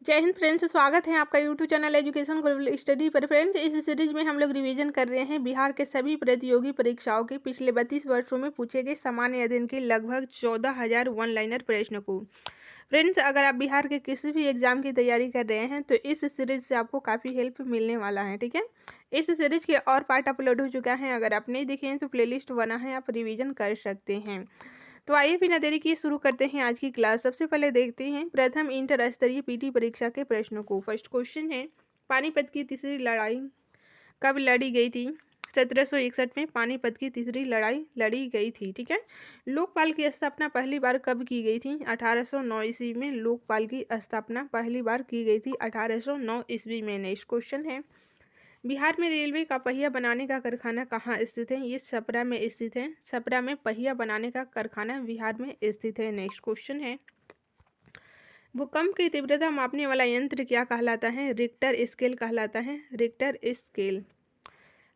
जय हिंद फ्रेंड्स, स्वागत है आपका YouTube channel education global study पर। फ्रेंड्स, इस सीरीज में हम लोग रिवीजन कर रहे हैं बिहार के सभी प्रतियोगी परीक्षाओं के पिछले 32 वर्षों में पूछे गए सामान्य अध्ययन के लगभग 14,000 वन लाइनर प्रश्नों को। फ्रेंड्स, अगर आप बिहार के किसी भी एग्जाम की तैयारी कर रहे हैं तो इस सीरीज से आपको काफ़ी हेल्प मिलने वाला है। ठीक है, इस सीरीज के और पार्ट अपलोड हो चुका है, अगर आप नहीं देखे हैं तो प्लेलिस्ट बना है, आप रिवीजन कर सकते हैं। तो आइए बिना देरी किए शुरू करते हैं आज की क्लास। सबसे पहले देखते हैं प्रथम इंटर स्तरीय पीटी परीक्षा के प्रश्नों को। फर्स्ट क्वेश्चन है, पानीपत की तीसरी लड़ाई कब लड़ी गई थी? 1761 में पानीपत की तीसरी लड़ाई लड़ी गई थी। ठीक है, लोकपाल की स्थापना पहली बार कब की गई थी? 1809 ईस्वी में लोकपाल की स्थापना पहली बार की गई थी, 1809 ईस्वी में। नेक्स्ट क्वेश्चन है, बिहार में रेलवे का पहिया बनाने का कारखाना कहाँ स्थित है? ये छपरा में स्थित है। छपरा में पहिया बनाने का कारखाना बिहार में स्थित है। नेक्स्ट क्वेश्चन है, भूकंप की तीव्रता मापने वाला यंत्र क्या कहलाता है? रिक्टर स्केल कहलाता है, रिक्टर स्केल।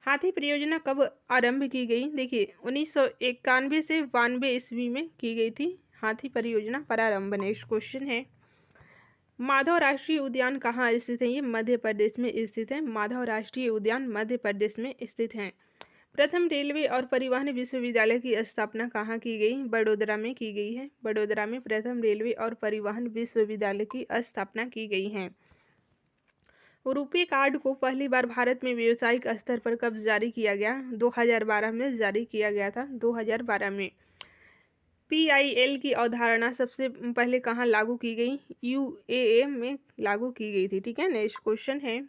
हाथी परियोजना कब आरंभ की गई? देखिए 1991 से 92 ईस्वी में की गई थी हाथी परियोजना प्रारंभ। नेक्स्ट क्वेश्चन है, माधव राष्ट्रीय उद्यान कहाँ स्थित है? ये मध्य प्रदेश में स्थित है। माधव राष्ट्रीय उद्यान मध्य प्रदेश में स्थित है। प्रथम रेलवे और परिवहन विश्वविद्यालय की स्थापना कहाँ की गई? बड़ोदरा में की गई है। बड़ोदरा में प्रथम रेलवे और परिवहन विश्वविद्यालय की स्थापना की गई है। रुपे कार्ड को पहली बार भारत में व्यावसायिक स्तर पर कब जारी किया गया? 2012 में जारी किया गया था, 2012 में। PIL की अवधारणा सबसे पहले कहाँ लागू की गई? UAE में लागू की गई थी। ठीक है, नेक्स्ट क्वेश्चन है,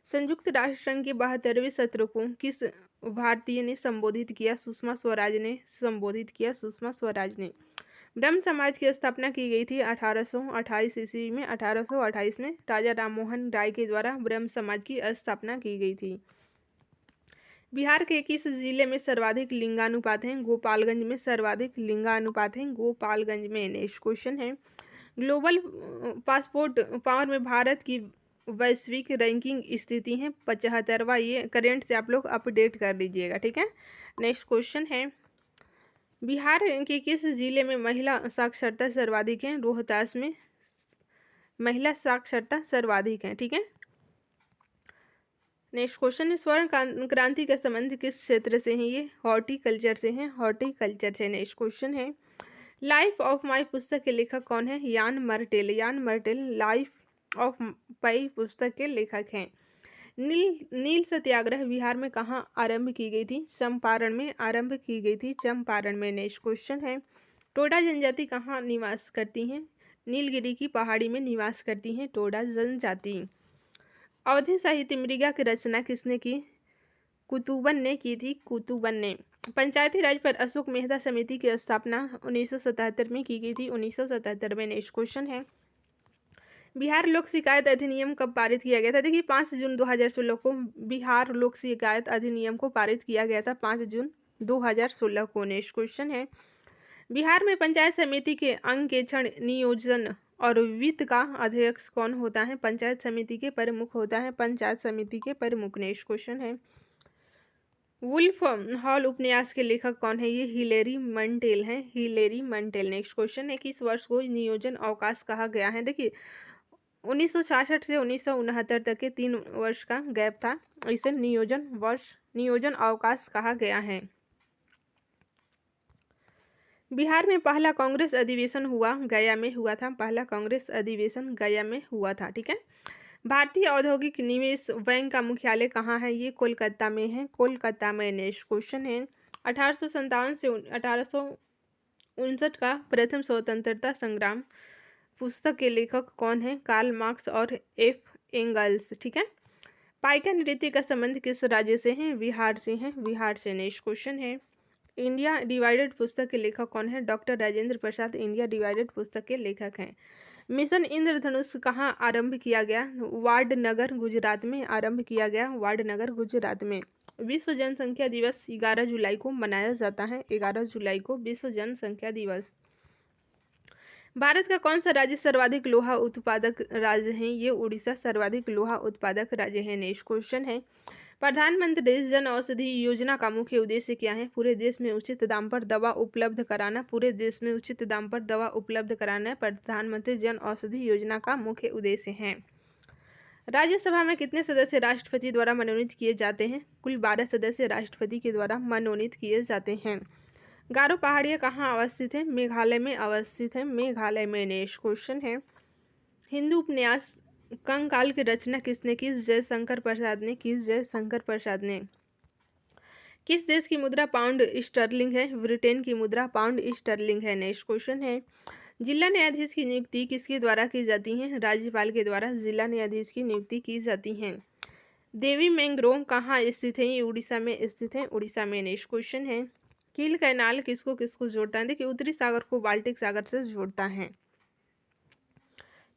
संयुक्त राष्ट्र संघ के 72वें सत्र को किस भारतीय ने संबोधित किया? सुषमा स्वराज ने संबोधित किया, सुषमा स्वराज ने। ब्रह्म समाज की स्थापना की गई थी 1828 ईस्वी में। 1828 में राजा राममोहन राय के द्वारा ब्रह्म समाज की स्थापना की गई थी। बिहार के किस जिले में सर्वाधिक लिंगानुपात है? गोपालगंज में सर्वाधिक लिंगानुपात है, गोपालगंज में। नेक्स्ट क्वेश्चन है, ग्लोबल पासपोर्ट पावर में भारत की वैश्विक रैंकिंग स्थिति है 75वां। ये करेंट से आप लोग अपडेट कर लीजिएगा। ठीक है, नेक्स्ट क्वेश्चन है, बिहार के किस जिले में महिला साक्षरता सर्वाधिक है? रोहतास में महिला साक्षरता सर्वाधिक है। ठीक है, नेक्स्ट क्वेश्चन है, स्वर्ण क्रांति का संबंध किस क्षेत्र से है? ये हॉर्टिकल्चर से है, हॉर्टिकल्चर से। नेक्स्ट क्वेश्चन है, लाइफ ऑफ माई पुस्तक के लेखक कौन है? यान मर्टेल। यान मर्टेल लाइफ ऑफ पाई पुस्तक के लेखक हैं। नील सत्याग्रह बिहार में कहाँ आरंभ की गई थी? चंपारण में आरंभ की गई थी, चंपारण में। नेक्स्ट क्वेश्चन है, टोडा जनजाति कहाँ निवास करती हैं? नीलगिरी की पहाड़ी में निवास करती हैं टोडा जनजाति। अवधि साहित्य मृगा की रचना किसने की? कुतुबन ने की थी, कुतुबन ने। पंचायती राज पर अशोक मेहता समिति की स्थापना 1977 में की गई थी, 1977 में। नेक्स्ट क्वेश्चन है, बिहार लोक शिकायत अधिनियम कब पारित किया गया था? देखिए 5 जून 2016 को बिहार लोक शिकायत अधिनियम को पारित किया गया था, 5 जून 2016 को। नेक्स्ट क्वेश्चन है, बिहार में पंचायत समिति के अंग के क्षण नियोजन और वित्त का अध्यक्ष कौन होता है? पंचायत समिति के प्रमुख होता है, पंचायत समिति के प्रमुख। नेक्स्ट क्वेश्चन है, वुल्फ हॉल उपन्यास के लेखक कौन है? ये हिलेरी मंटेल हैं, हिलेरी मंटेल। नेक्स्ट क्वेश्चन है, किस वर्ष को नियोजन अवकाश कहा गया है? देखिए 1966 से 1969 तक के 3 वर्ष का गैप था, इसे नियोजन अवकाश कहा गया है। बिहार में पहला कांग्रेस अधिवेशन हुआ गया में हुआ था, पहला कांग्रेस अधिवेशन गया में हुआ था। ठीक है, भारतीय औद्योगिक निवेश बैंक का मुख्यालय कहाँ है? ये कोलकाता में है, कोलकाता में। नेक्स्ट क्वेश्चन है, 1857 से 1859 का प्रथम स्वतंत्रता संग्राम पुस्तक के लेखक कौन है? कार्ल मार्क्स और F एंगल्स। ठीक है, पाइका नृत्य का संबंध किस राज्य से है? बिहार से है, बिहार से। नेक्स्ट क्वेश्चन है, इंडिया डिवाइडेड पुस्तक के लेखक कौन है? Doctor Rajendra Prasad India divided पुस्तक के लेखक हैं। मिशन इंद्रधनुष कहाँ आरंभ किया गया? वाडनगर गुजरात में आरंभ किया गया, वाडनगर गुजरात में। विश्व जनसंख्या दिवस 11 जुलाई को मनाया जाता है, 11 जुलाई को विश्व जनसंख्या दिवस। भारत का कौन सा राज्य सर्वाधिक लोहा उत्पादक राज्य है? ये उड़ीसा सर्वाधिक लोहा उत्पादक राज्य है। नेक्स्ट क्वेश्चन है, प्रधानमंत्री जन औषधि योजना का मुख्य उद्देश्य क्या है? पूरे देश में उचित दाम पर दवा उपलब्ध कराना। पूरे देश में उचित दाम पर दवा उपलब्ध कराना प्रधानमंत्री जन औषधि योजना का मुख्य उद्देश्य है। राज्यसभा में कितने सदस्य राष्ट्रपति द्वारा मनोनीत किए जाते हैं? कुल 12 सदस्य राष्ट्रपति के द्वारा मनोनीत किए जाते हैं। गारो पहाड़ियाँ कहाँ अवस्थित है? मेघालय में अवस्थित है। मेघालय में। नेक्स्ट क्वेश्चन है, हिंदू उपन्यास कंकाल की रचना किसने की? जयशंकर प्रसाद ने की। जयशंकर प्रसाद ने। किस देश की मुद्रा पाउंड स्टर्लिंग है? ब्रिटेन की मुद्रा पाउंड स्टर्लिंग है। नेक्स्ट क्वेश्चन है, जिला न्यायाधीश की नियुक्ति किसके द्वारा की जाती है? राज्यपाल के द्वारा जिला न्यायाधीश की नियुक्ति की जाती है। देवी मैंग्रोव कहाँ स्थित है? ये उड़ीसा में स्थित है। उड़ीसा में। नेक्स्ट क्वेश्चन है, किल कैनाल किसको किसको जोड़ता है? देखिए, उत्तरी सागर को बाल्टिक सागर से जोड़ता है।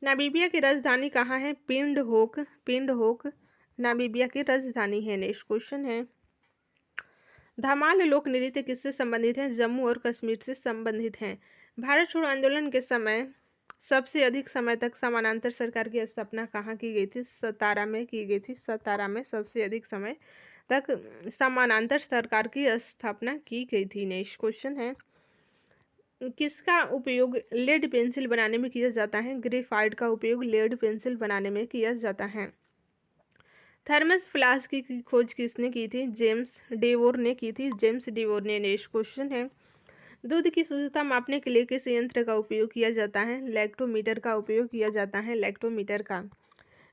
नामीबिया की राजधानी कहाँ है? पिंडहोक। पिंडहोक नामीबिया की राजधानी है। नेक्स्ट क्वेश्चन है, धमाल लोक नृत्य किससे संबंधित है? जम्मू और कश्मीर से संबंधित है। भारत छोड़ो आंदोलन के समय सबसे अधिक समय तक समानांतर सरकार की स्थापना कहाँ की गई थी? सतारा में की गई थी। सतारा में सबसे अधिक समय तक समानांतर सरकार की स्थापना की गई थी। नेक्स्ट क्वेश्चन है, किसका उपयोग लेड पेंसिल बनाने में किया जाता है? ग्रेफाइट का उपयोग लेड पेंसिल बनाने में किया जाता है। थर्मस फ्लास्क की खोज किसने की थी? जेम्स डेवोर ने की थी। जेम्स डेवोर ने। नेक्स्ट क्वेश्चन है, दूध की शुद्धता मापने के लिए किस यंत्र का उपयोग किया जाता है? लैक्टोमीटर का उपयोग किया जाता है। लैक्टोमीटर का।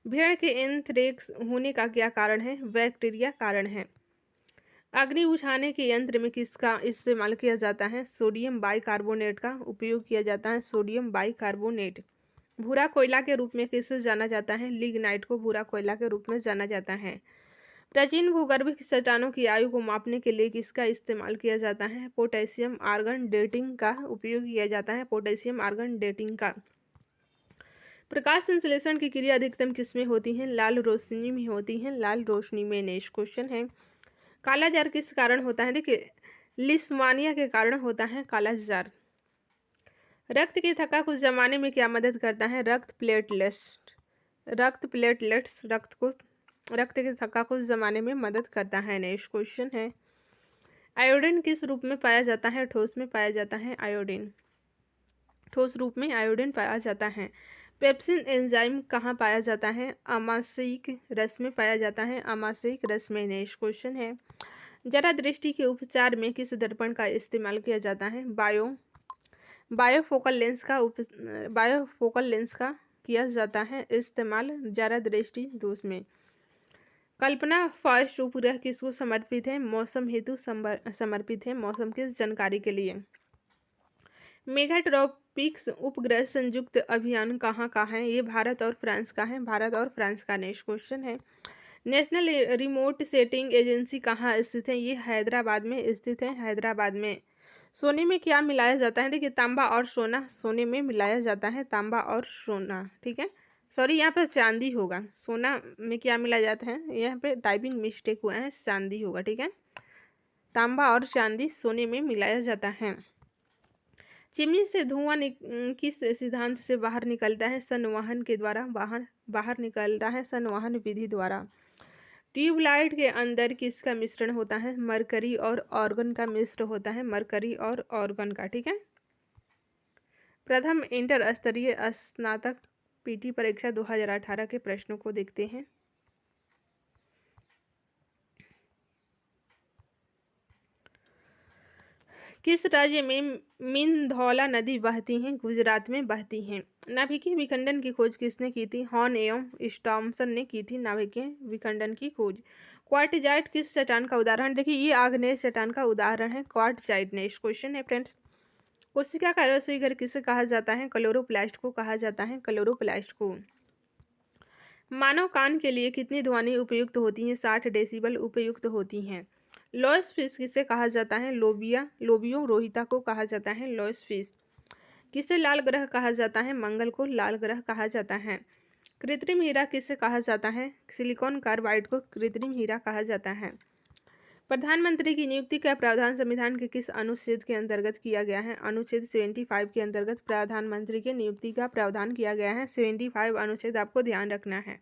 भेड़ के एंथ्रेक्स होने का क्या कारण है? बैक्टीरिया कारण है। अग्नि बुझाने के यंत्र में किसका इस्तेमाल किया जाता है? सोडियम बाइकार्बोनेट का उपयोग किया जाता है। Sodium bicarbonate. भूरा कोयला के रूप में किसे जाना जाता है? लिग्नाइट को भूरा कोयला के रूप में जाना जाता है। प्राचीन भूगर्भिक चट्टानों की आयु को मापने के लिए किसका इस्तेमाल किया जाता है? पोटेशियम आर्गन डेटिंग का उपयोग किया जाता है। पोटेशियम आर्गन डेटिंग का। प्रकाश संश्लेषण की क्रिया अधिकतम किसमें होती है? लाल रोशनी में होती है। लाल रोशनी में। नेक्स्ट क्वेश्चन है, कालाजार किस कारण होता है? देखिए, लिस्मानिया के कारण होता है कालाजार। रक्त की थक्का को जमाने में क्या मदद करता है? रक्त प्लेटलेट्स। रक्त प्लेटलेट्स रक्त की थक्का को जमाने में मदद करता है। नेक्स्ट क्वेश्चन है, आयोडीन किस रूप में पाया जाता है? ठोस में पाया जाता है। आयोडीन ठोस रूप में आयोडीन पाया जाता है। पेप्सिन एंजाइम कहाँ पाया जाता है? अमाशयिक रस में पाया जाता है। अमाशयिक रस में। नेक्स्ट क्वेश्चन है, जरा दृष्टि के उपचार में किस दर्पण का इस्तेमाल किया जाता है? बायोफोकल लेंस का किया जाता है इस्तेमाल जरा दृष्टि दोष में। कल्पना फर्स्ट उपग्रह किसको समर्पित है? मौसम हेतु समर्पित है। मौसम की जानकारी के लिए। मेगाट्रॉपिक्स उपग्रह संयुक्त अभियान कहाँ का है? ये भारत और फ्रांस का है। भारत और फ्रांस का। नेक्स्ट क्वेश्चन है, नेशनल रिमोट सेटिंग एजेंसी कहाँ स्थित है? ये हैदराबाद में स्थित है। हैदराबाद में। सोने में क्या मिलाया जाता है? देखिए, तांबा और सोना सोने में मिलाया जाता है। तांबा और सोना। ठीक है, सॉरी, यहाँ पर चांदी होगा। सोना में क्या मिलाया जाता है? यहाँ पे टाइपिंग मिस्टेक हुआ है, चांदी होगा। ठीक है, तांबा और चांदी सोने में मिलाया जाता है। चिमनी से धुआं किस सिद्धांत से बाहर निकलता है? संवहन के द्वारा बाहर निकलता है। संवहन विधि द्वारा। ट्यूबलाइट के अंदर किसका मिश्रण होता है? मरकरी और ऑर्गन का मिश्र होता है। मरकरी और ऑर्गन का। ठीक है, प्रथम इंटर स्तरीय स्नातक पीटी परीक्षा 2018 के प्रश्नों को देखते हैं। किस राज्य में मिंधौला नदी बहती है? गुजरात में बहती है। नाभिकीय विखंडन की खोज किसने की थी? हॉर्न एवं स्टॉम्सन ने की थी नाभिकीय विखंडन की खोज। क्वार्टजाइट किस चट्टान का उदाहरण? देखिए, ये आग्नेय चट्टान का उदाहरण है क्वार्टजाइट। नेक्स्ट क्वेश्चन है फ्रेंड्स, कोशिका का रसोई घर किसे कहा जाता है? क्लोरोप्लास्ट को कहा जाता है। क्लोरोप्लास्ट को। मानव कान के लिए कितनी ध्वनि उपयुक्त होती हैं? 60 डेसिबल उपयुक्त होती हैं। लॉयस फिश किसे कहा जाता है? लोबियो रोहिता को कहा जाता है लॉयस फिश। किसे लाल ग्रह कहा जाता है? मंगल को लाल ग्रह कहा जाता है। कृत्रिम हीरा किसे कहा जाता है? सिलिकॉन कार्बाइड को कृत्रिम हीरा कहा जाता है। प्रधानमंत्री की नियुक्ति का प्रावधान संविधान के किस अनुच्छेद के अंतर्गत किया गया है? अनुच्छेद 75 के अंतर्गत प्रधानमंत्री की नियुक्ति का प्रावधान किया गया है। 75 अनुच्छेद आपको ध्यान रखना है।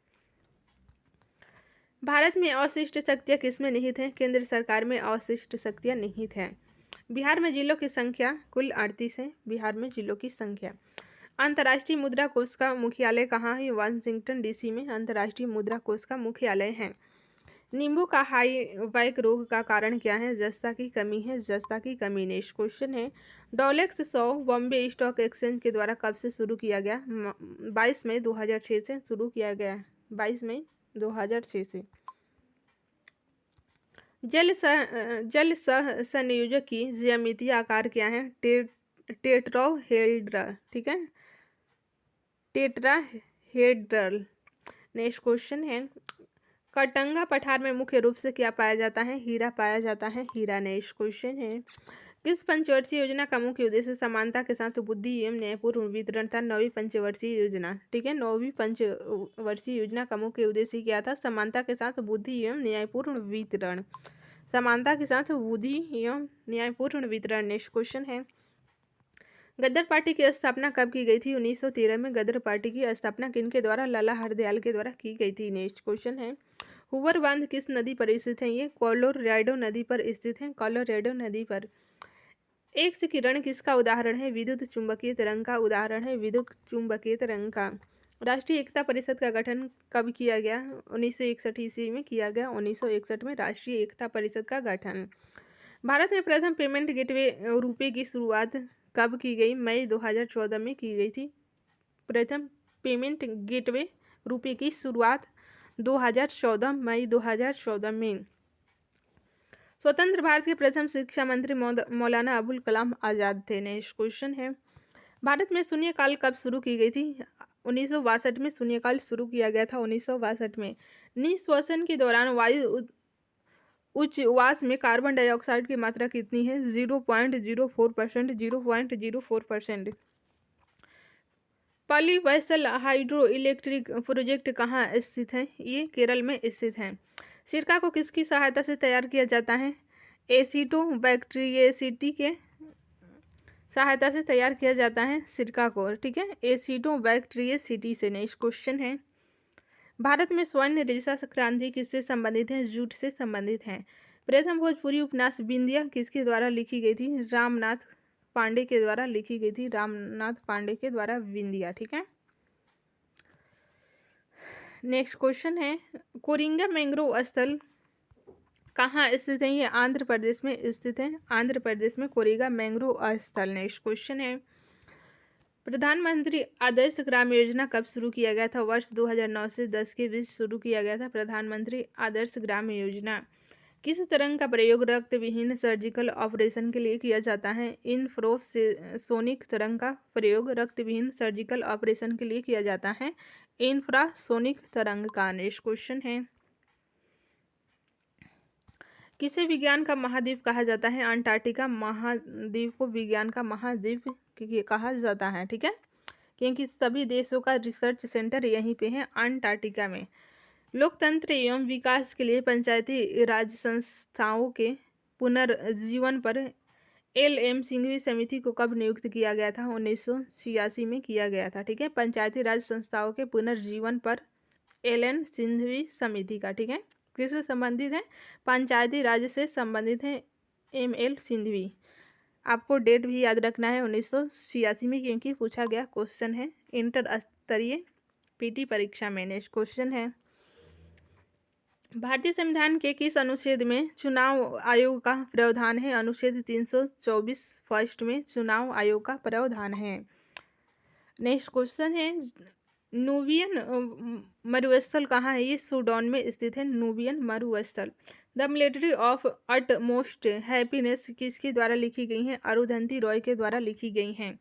भारत में अवशिष्ट शक्तियाँ किसमें निहित हैं? केंद्र सरकार में अवशिष्ट शक्तियाँ निहित हैं। बिहार में जिलों की संख्या कुल 38 है। बिहार में जिलों की संख्या। अंतर्राष्ट्रीय मुद्रा कोष का मुख्यालय कहाँ है? वाशिंगटन डीसी में अंतर्राष्ट्रीय मुद्रा कोष का मुख्यालय है। नींबू का हाई वाइक रोग का कारण क्या है? जस्ता की कमी है। जस्ता की कमी। नेक्स्ट क्वेश्चन है, डॉलेक्स 100 बॉम्बे स्टॉक एक्सचेंज के द्वारा कब से शुरू किया गया? 22 मई 2006 से शुरू किया गया। 22 मई 2006 से। जल सह संयोजक की ज्यामितीय आकार क्या है? टेट्राहेड्रल। ठीक है, टेट्राहेड्रल। नेक्स्ट क्वेश्चन है, कटंगा पठार में मुख्य रूप से क्या पाया जाता है? हीरा पाया जाता है। हीरा। नेक्स्ट क्वेश्चन है, किस पंचवर्षीय योजना का मुख्य उद्देश्य समानता के साथ बुद्धि एवं न्यायपूर्ण वितरण था? 9वीं पंचवर्षीय योजना। ठीक है, 9वीं पंचवर्षीय योजना का मुख्य उद्देश्य क्या था? समानता के साथ बुद्धि एवं न्यायपूर्ण वितरण। समानता के साथ बुद्धि एवं न्यायपूर्ण वितरण। नेक्स्ट क्वेश्चन है, गदर पार्टी की स्थापना कब की गई थी? 1913 में गदर पार्टी की स्थापना किनके द्वारा? लाला हरदयाल के द्वारा की गई थी। नेक्स्ट क्वेश्चन है, हुवर बांध किस नदी पर स्थित है? ये कोलोराडो नदी पर स्थित है। कोलोराडो नदी पर। एक्स किरण किसका उदाहरण है? विद्युत चुंबकीय तरंग का उदाहरण है। विद्युत चुंबकीय तरंग का। राष्ट्रीय एकता परिषद का गठन कब किया गया? 1961 ईस्वी में किया गया। 1961 में राष्ट्रीय एकता परिषद का गठन। भारत में प्रथम पेमेंट गेटवे रुपए की शुरुआत कब की गई? मई 2014 में की गई थी। प्रथम पेमेंट गेटवे रुपए की शुरुआत 2014 मई 2014 में। स्वतंत्र भारत के प्रथम शिक्षा मंत्री मौलाना अबुल कलाम आज़ाद थे। नेक्स्ट क्वेश्चन है, भारत में शून्यकाल कब शुरू की गई थी? 1962 में शून्यकाल शुरू किया गया था। 1962 में। निःश्वसन के दौरान वायु उच्छ्वास में कार्बन डाइऑक्साइड की मात्रा कितनी है? 0.04%। 0.04%। पॉलीवेसल हाइड्रो इलेक्ट्रिक प्रोजेक्ट कहाँ स्थित है? ये केरल में स्थित है। सिरका को किसकी सहायता से तैयार किया जाता है? एसिटोबैक्टीरियसिटी के सहायता से तैयार किया जाता है सिरका को। ठीक है, एसिटोबैक्टीरियसिटी से। नेक्स्ट क्वेश्चन है, भारत में स्वर्ण रेशा क्रांति किससे संबंधित है? जूट से संबंधित है। प्रथम भोजपुरी उपन्यास बिंदिया किसके द्वारा लिखी गई थी? रामनाथ पांडे के द्वारा लिखी गई थी। रामनाथ पांडे के द्वारा बिंदिया। ठीक है। नेक्स्ट क्वेश्चन है, कोरिंगा मैंग्रोव स्थल कहाँ स्थित है? ये आंध्र प्रदेश में स्थित है। आंध्र प्रदेश में कोरिंगा मैंग्रोव स्थल। नेक्स्ट क्वेश्चन है, प्रधानमंत्री आदर्श ग्राम योजना कब शुरू किया गया था? वर्ष 2009 से 10 के बीच शुरू किया गया था प्रधानमंत्री आदर्श ग्राम योजना। किस तरंग का प्रयोग रक्त विहीन सर्जिकल ऑपरेशन के लिए किया जाता है? इंफ्रासोनिक तरंग का प्रयोग रक्त विहीन सर्जिकल ऑपरेशन के लिए किया जाता है। इंफ्रासोनिक तरंग का। नेक्स्ट क्वेश्चन है, किसे विज्ञान का महाद्वीप कहा जाता है? अंटार्कटिका महाद्वीप को विज्ञान का महाद्वीप कहा जाता है। ठीक है, क्योंकि सभी देशों का रिसर्च सेंटर यहीं पे है, अंटार्कटिका में। लोकतंत्र एवं विकास के लिए पंचायती राज संस्थाओं के पुनर्जीवन पर LM सिंघवी समिति को कब नियुक्त किया गया था? 1986 में किया गया था। ठीक है, पंचायती राज संस्थाओं के पुनर्जीवन पर LN सिंघवी समिति का। ठीक है, किससे संबंधित है? पंचायती राज से संबंधित है ML सिंघवी। आपको डेट भी याद रखना है 1986 में, क्योंकि पूछा गया क्वेश्चन है इंटर स्तरीय PT परीक्षा में। नेक्स्ट क्वेश्चन है, भारतीय संविधान के किस अनुच्छेद में चुनाव आयोग का प्रावधान है? अनुच्छेद 324 फर्स्ट में चुनाव आयोग का प्रावधान है। नेक्स्ट क्वेश्चन है, नूबियन मरुस्थल कहाँ है? ये सूडान में स्थित है, नूबियन मरुस्थल। The military of utmost happiness किसके द्वारा लिखी गई हैं? अरुंधति रॉय के द्वारा लिखी गई हैं।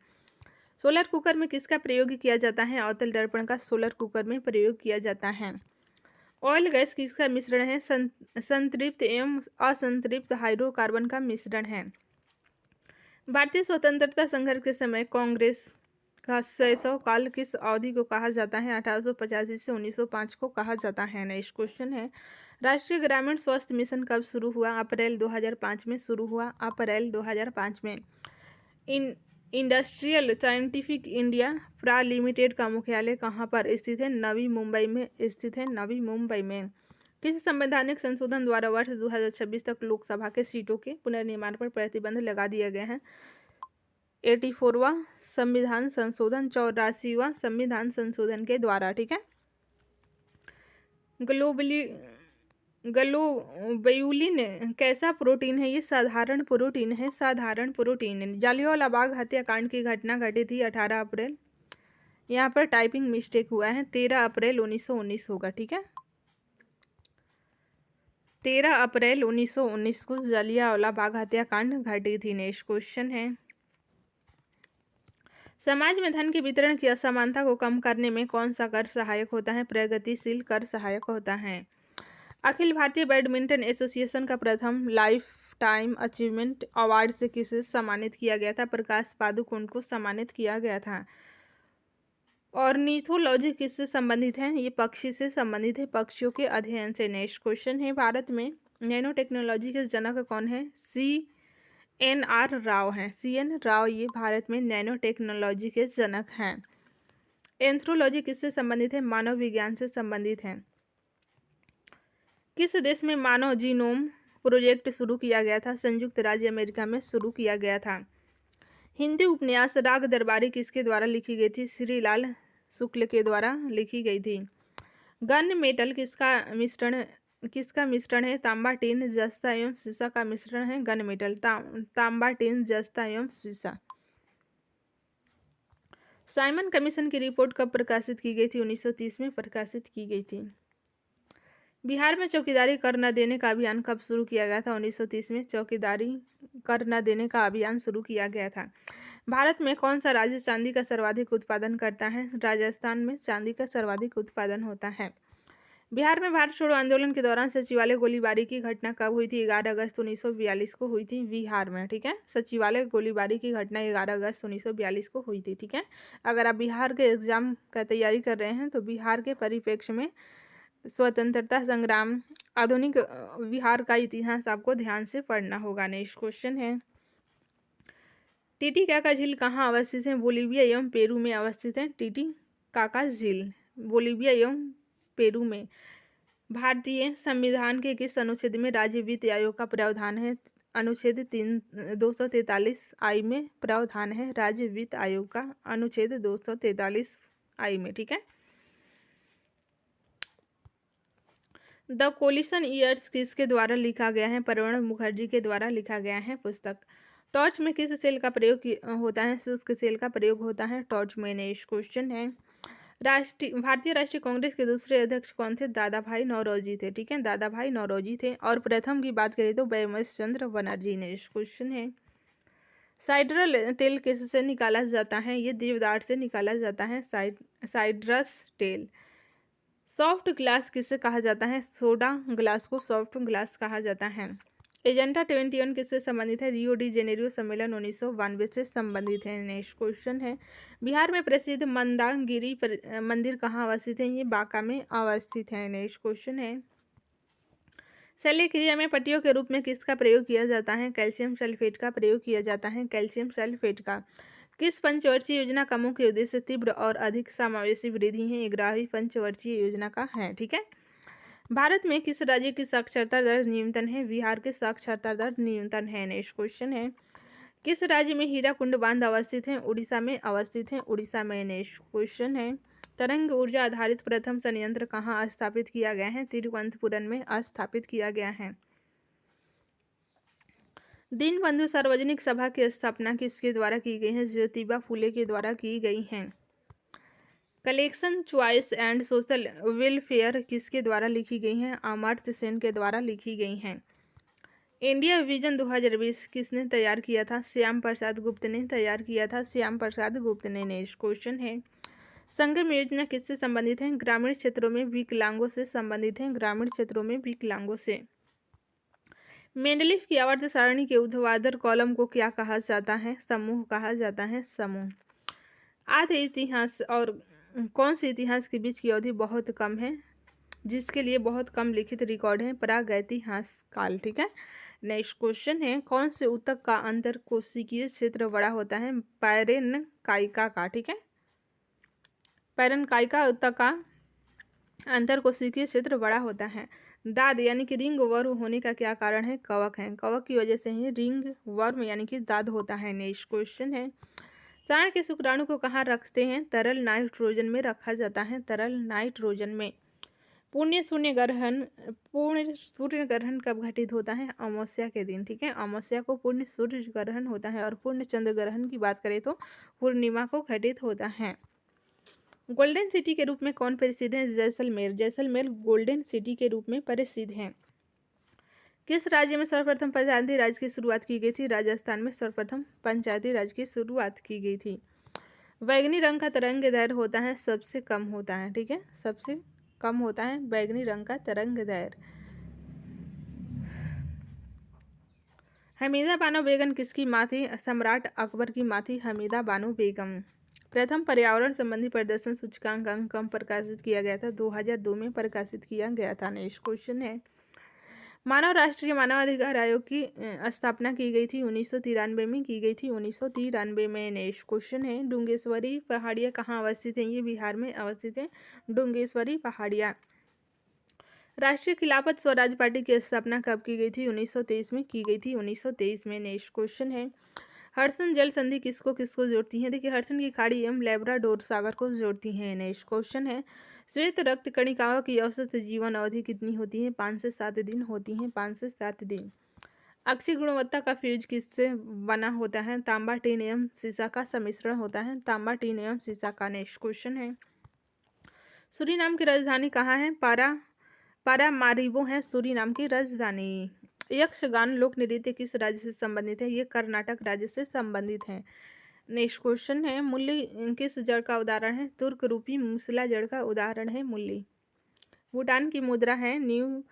सोलर कुकर में किसका प्रयोग किया जाता है? अवतल दर्पण का सोलर कुकर में प्रयोग किया जाता है। ऑयल गैस किसका मिश्रण है? संतृप्त एवं असंतृप्त हाइड्रोकार्बन का मिश्रण है। भारतीय स्वतंत्रता संघर्ष के समय कांग्रेस का शैशव काल किस अवधि को कहा जाता है? 1885 से 1905 को कहा जाता है। नेक्स्ट क्वेश्चन है, राष्ट्रीय ग्रामीण स्वास्थ्य मिशन कब शुरू हुआ? अप्रैल 2005 में शुरू हुआ। अप्रैल 2005 में। इंडस्ट्रियल साइंटिफिक इंडिया प्रा लिमिटेड का मुख्यालय कहाँ पर स्थित है? नवी मुंबई में स्थित है। नवी मुंबई में। किस संवैधानिक संशोधन द्वारा वर्ष 2026 तक लोकसभा के सीटों के पुनर्निर्माण पर प्रतिबंध लगा दिया गया है? 84वां संविधान संशोधन, 84वां संविधान संशोधन के द्वारा। ठीक है। ग्लोबुलिन कैसा प्रोटीन है? ये साधारण प्रोटीन है, साधारण प्रोटीन। जालियांवाला बाग हत्याकांड की घटना घटी थी 18 अप्रैल। यहाँ पर टाइपिंग मिस्टेक हुआ है, 13 अप्रैल 1919 होगा। ठीक है, 13 अप्रैल 1919 को जालियांवाला बाग हत्याकांड घटी थी। नेक्स्ट क्वेश्चन है, समाज में धन के वितरण की असमानता को कम करने में कौन सा कर सहायक होता है? प्रगतिशील कर सहायक होता है। अखिल भारतीय बैडमिंटन एसोसिएशन का प्रथम लाइफ टाइम अचीवमेंट अवार्ड से किसे सम्मानित किया गया था? प्रकाश पादुकोण को सम्मानित किया गया था। ऑर्निथोलॉजी किससे संबंधित है? ये पक्षी से संबंधित है, पक्षियों के अध्ययन से। नेक्स्ट क्वेश्चन है, भारत में नैनो टेक्नोलॉजी के जनक कौन है? CNR राव हैं। CN राव ये भारत में नैनो टेक्नोलॉजी के जनक हैं। एंथ्रोलॉजी किससे संबंधित है? मानव विज्ञान से संबंधित है। किस देश में मानव जीनोम प्रोजेक्ट शुरू किया गया था? संयुक्त राज्य अमेरिका में शुरू किया गया था। हिंदी उपन्यास राग दरबारी किसके द्वारा लिखी गई थी? श्रीलाल शुक्ल के द्वारा लिखी गई थी। गन मेटल किसका मिश्रण है? तांबा, टिन, जस्ता एवं सीसा का मिश्रण है गन मेटल। तांबा, टिन, जस्ता एवं सीसा। साइमन कमीशन की रिपोर्ट कब प्रकाशित की गई थी? 1930 में प्रकाशित की गई थी। बिहार में चौकीदारी कर न देने का अभियान कब शुरू किया गया था? 1930 में चौकीदारी कर न देने का अभियान शुरू किया गया था। भारत में कौन सा राज्य चांदी का सर्वाधिक उत्पादन करता है? राजस्थान में चांदी का सर्वाधिक उत्पादन होता है। बिहार में भारत छोड़ो आंदोलन के दौरान सचिवालय गोलीबारी की घटना कब हुई थी? 11 अगस्त 1942 को हुई थी बिहार में। ठीक है, सचिवालय गोलीबारी की घटना 11 अगस्त 1942 को हुई थी। ठीक है, अगर आप बिहार के एग्जाम का तैयारी कर रहे हैं तो बिहार के परिप्रेक्ष्य में स्वतंत्रता संग्राम, आधुनिक बिहार का इतिहास आपको ध्यान से पढ़ना होगा। नेक्स्ट क्वेश्चन है, टीटीकाका झील कहाँ अवस्थित है? बोलीविया एवं पेरू में अवस्थित है टीटीकाका झील, बोलीविया एवं पेरू में। भारतीय संविधान के किस अनुच्छेद में राज्य वित्त आयोग का प्रावधान है? अनुच्छेद 243I में प्रावधान है राज्य वित्त आयोग का, अनुच्छेद 243I में। ठीक है, द कोलिशन ईयर्स किसके द्वारा लिखा गया है? प्रणब मुखर्जी के द्वारा लिखा गया है पुस्तक। टॉर्च में किस सेल का प्रयोग होता है? शुष्क सेल का प्रयोग होता है टॉर्च में। नेक्स्ट क्वेश्चन है, भारतीय राष्ट्रीय कांग्रेस के दूसरे अध्यक्ष कौन थे? दादा भाई नौरोजी थे। ठीक है, दादा भाई नौरोजी थे। और प्रथम की बात करें तो बैमस चंद्र बनर्जी। नेक्स्ट क्वेश्चन है, साइड्रल तेल किससे निकाला जाता है? ये देवदार से निकाला जाता है साइड्रस तेल। सॉफ्ट ग्लास किसे कहा जाता है? सोडा ग्लास को सॉफ्ट ग्लास कहा जाता है। एजेंडा 21 किससे संबंधित है? रियो डी जेनेरियो सम्मेलन 1992 से संबंधित है। नेक्स्ट क्वेश्चन है, बिहार में प्रसिद्ध मंदागिरी मंदिर कहाँ अवस्थित है? ये बांका में अवस्थित है। नेक्स्ट क्वेश्चन है, शल्य क्रिया में पट्टियों के रूप में किसका प्रयोग किया जाता है? कैल्शियम सल्फेट का प्रयोग किया जाता है, कैल्शियम सल्फेट का। किस पंचवर्षीय योजना का मुख्य उद्देश्य तीव्र और अधिक समावेशी वृद्धि है? 11वीं पंचवर्षीय योजना का है। ठीक है, भारत में किस राज्य की साक्षरता दर न्यूनतम है? बिहार की साक्षरता दर न्यूनतम है। नेक्स्ट क्वेश्चन है, किस राज्य में हीराकुंड बांध अवस्थित है? उड़ीसा में अवस्थित है, उड़ीसा में। नेक्स्ट क्वेश्चन है, तरंग ऊर्जा आधारित प्रथम संयंत्र कहाँ स्थापित किया गया है? तिरुवनंतपुरम में स्थापित किया गया है। दीनबंधु सार्वजनिक सभा की स्थापना किसके द्वारा की गई है? ज्योतिबा फुले के द्वारा की गई है। Collection choice and social welfare किसके द्वारा लिखी गई हैं? अमर्त्य सेन के द्वारा लिखी गई हैं। इंडिया विजन 2020 किसने तैयार किया था? श्याम प्रसाद गुप्त ने तैयार किया था, श्याम प्रसाद गुप्त ने। नेक्स्ट क्वेश्चन है, संगम योजना किससे संबंधित है? ग्रामीण क्षेत्रों में विकलांगों से संबंधित है, ग्रामीण क्षेत्रों में विकलांगों से। मेंडलीफ की आवर्त सारणी के ऊर्ध्वाधर कॉलम को क्या कहा जाता है? समूह कहा जाता है, समूह। आधे इतिहास और कौन से इतिहास के बीच की अवधि बहुत कम है, जिसके लिए बहुत कम लिखित रिकॉर्ड है? प्रागैतिहास काल। ठीक है, नेक्स्ट क्वेश्चन है, कौन से ऊतक का अंतर कोशिकीय क्षेत्र बड़ा होता है? पैरेनकाइका का। ठीक है, पैरेनकाइका ऊतक का अंतर कोशिकीय क्षेत्र बड़ा होता है। दाद यानी कि रिंग वर्म होने का क्या कारण है? कवक है, कवक की वजह से ही रिंग वर्म यानी कि दाद होता है। नेक्स्ट क्वेश्चन है, चाय के शुक्राणु को कहाँ रखते हैं? तरल नाइट्रोजन में रखा जाता है, तरल नाइट्रोजन में। पूर्ण सूर्य ग्रहण कब घटित होता है? अमावस्या के दिन, ठीक है। अमावस्या को पूर्ण सूर्य ग्रहण होता है और पूर्ण चंद्र ग्रहण की बात करें तो पूर्णिमा को घटित होता है। गोल्डन सिटी के रूप में कौन प्रसिद्ध है? जैसलमेर। जैसलमेर गोल्डन सिटी के रूप में प्रसिद्ध है। किस राज्य में सर्वप्रथम पंचायती राज की शुरुआत की गई थी? राजस्थान में सर्वप्रथम पंचायती राज की शुरुआत की गई थी। बैगनी रंग का तरंग दैर्घ्य होता है, सबसे कम होता है, ठीक है, सबसे कम होता है बैगनी रंग का तरंग दैर्घ्य। हमीदा बानो बेगम किसकी माँ थी? सम्राट अकबर की माँ थी हमीदा बानो बेगम। प्रथम पर्यावरण संबंधी प्रदर्शन सूचकांक अंक कब प्रकाशित किया गया था? 2002 में प्रकाशित किया गया था। नेक्स्ट क्वेश्चन है, मानव राष्ट्रीय मानवाधिकार आयोग की स्थापना की गई थी 1993 में की गई थी 1993 में। नेक्स्ट क्वेश्चन है, डुंगेश्वरी पहाड़ियाँ कहाँ अवस्थित हैं? ये बिहार में अवस्थित है डुंगेश्वरी पहाड़ियाँ। राष्ट्रीय खिलाफत स्वराज पार्टी की स्थापना कब की गई थी? 1923 में की गई थी 1923 में। नेक्स्ट क्वेश्चन है, हडसन जल संधि किसको किसको जोड़ती है? देखिए, हडसन की खाड़ी एवं लेब्राडोर सागर को जोड़ती हैं। नेक्स्ट क्वेश्चन है, श्वेत रक्त कणिकाओं की औसत जीवन अवधि कितनी होती है? 5 से 7 दिन होती है, 5 से 7 दिन। अच्छी गुणवत्ता का फ्यूज किससे बना होता है? तांबा, टीन एवं सीसा का सम्मिश्रण होता है, तांबा, टीन एवं सीसा का। नेक्स्ट क्वेश्चन है, सूरीनाम की राजधानी कहाँ है? पारामारिबो है सूरीनाम की राजधानी। यक्षगान लोक नृत्य किस राज्य से संबंधित है? ये कर्नाटक राज्य से संबंधित है। नेक्स्ट क्वेश्चन है, मूली किस जड़ का उदाहरण है? तुर्क रूपी मूसला जड़ का उदाहरण है मूली। भूटान की मुद्रा है न्यू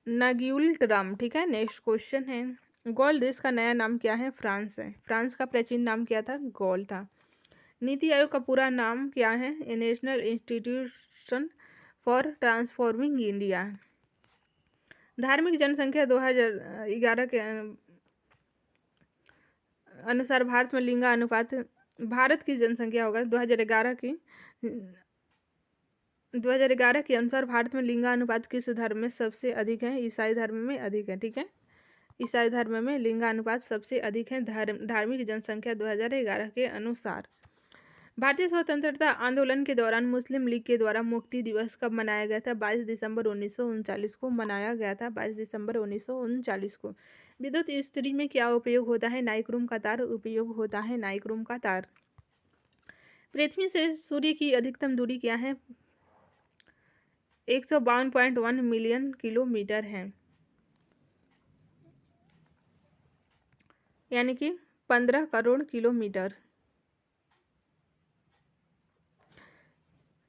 नग्युल्ट्रम, ठीक है। नेक्स्ट क्वेश्चन है, गौल देश का नया नाम क्या है? फ्रांस है। फ्रांस का प्राचीन नाम क्या था? गौल था। नीति आयोग का पूरा नाम क्या है? National institution for transforming India. धार्मिक जनसंख्या 2011 के अनुसार भारत में लिंगानुपात, भारत की जनसंख्या होगा 2011 के अनुसार भारत में लिंगानुपात किस धर्म में सबसे अधिक है? ईसाई धर्म में अधिक है, ठीक है। ईसाई धर्म में लिंगानुपात सबसे अधिक है धार्मिक जनसंख्या 2011 के अनुसार। भारतीय स्वतंत्रता आंदोलन के दौरान मुस्लिम लीग के द्वारा मुक्ति दिवस कब मनाया गया था? 22 दिसंबर 1939 को मनाया गया था, 22 दिसंबर 1939 को। विद्युत इस्त्री में क्या उपयोग होता है? नाइक्रोम का तार उपयोग होता है, नाइक्रोम का तार। पृथ्वी से सूर्य की अधिकतम दूरी क्या है? 152.1 मिलियन किलोमीटर है, यानी कि 15 crore kilometre.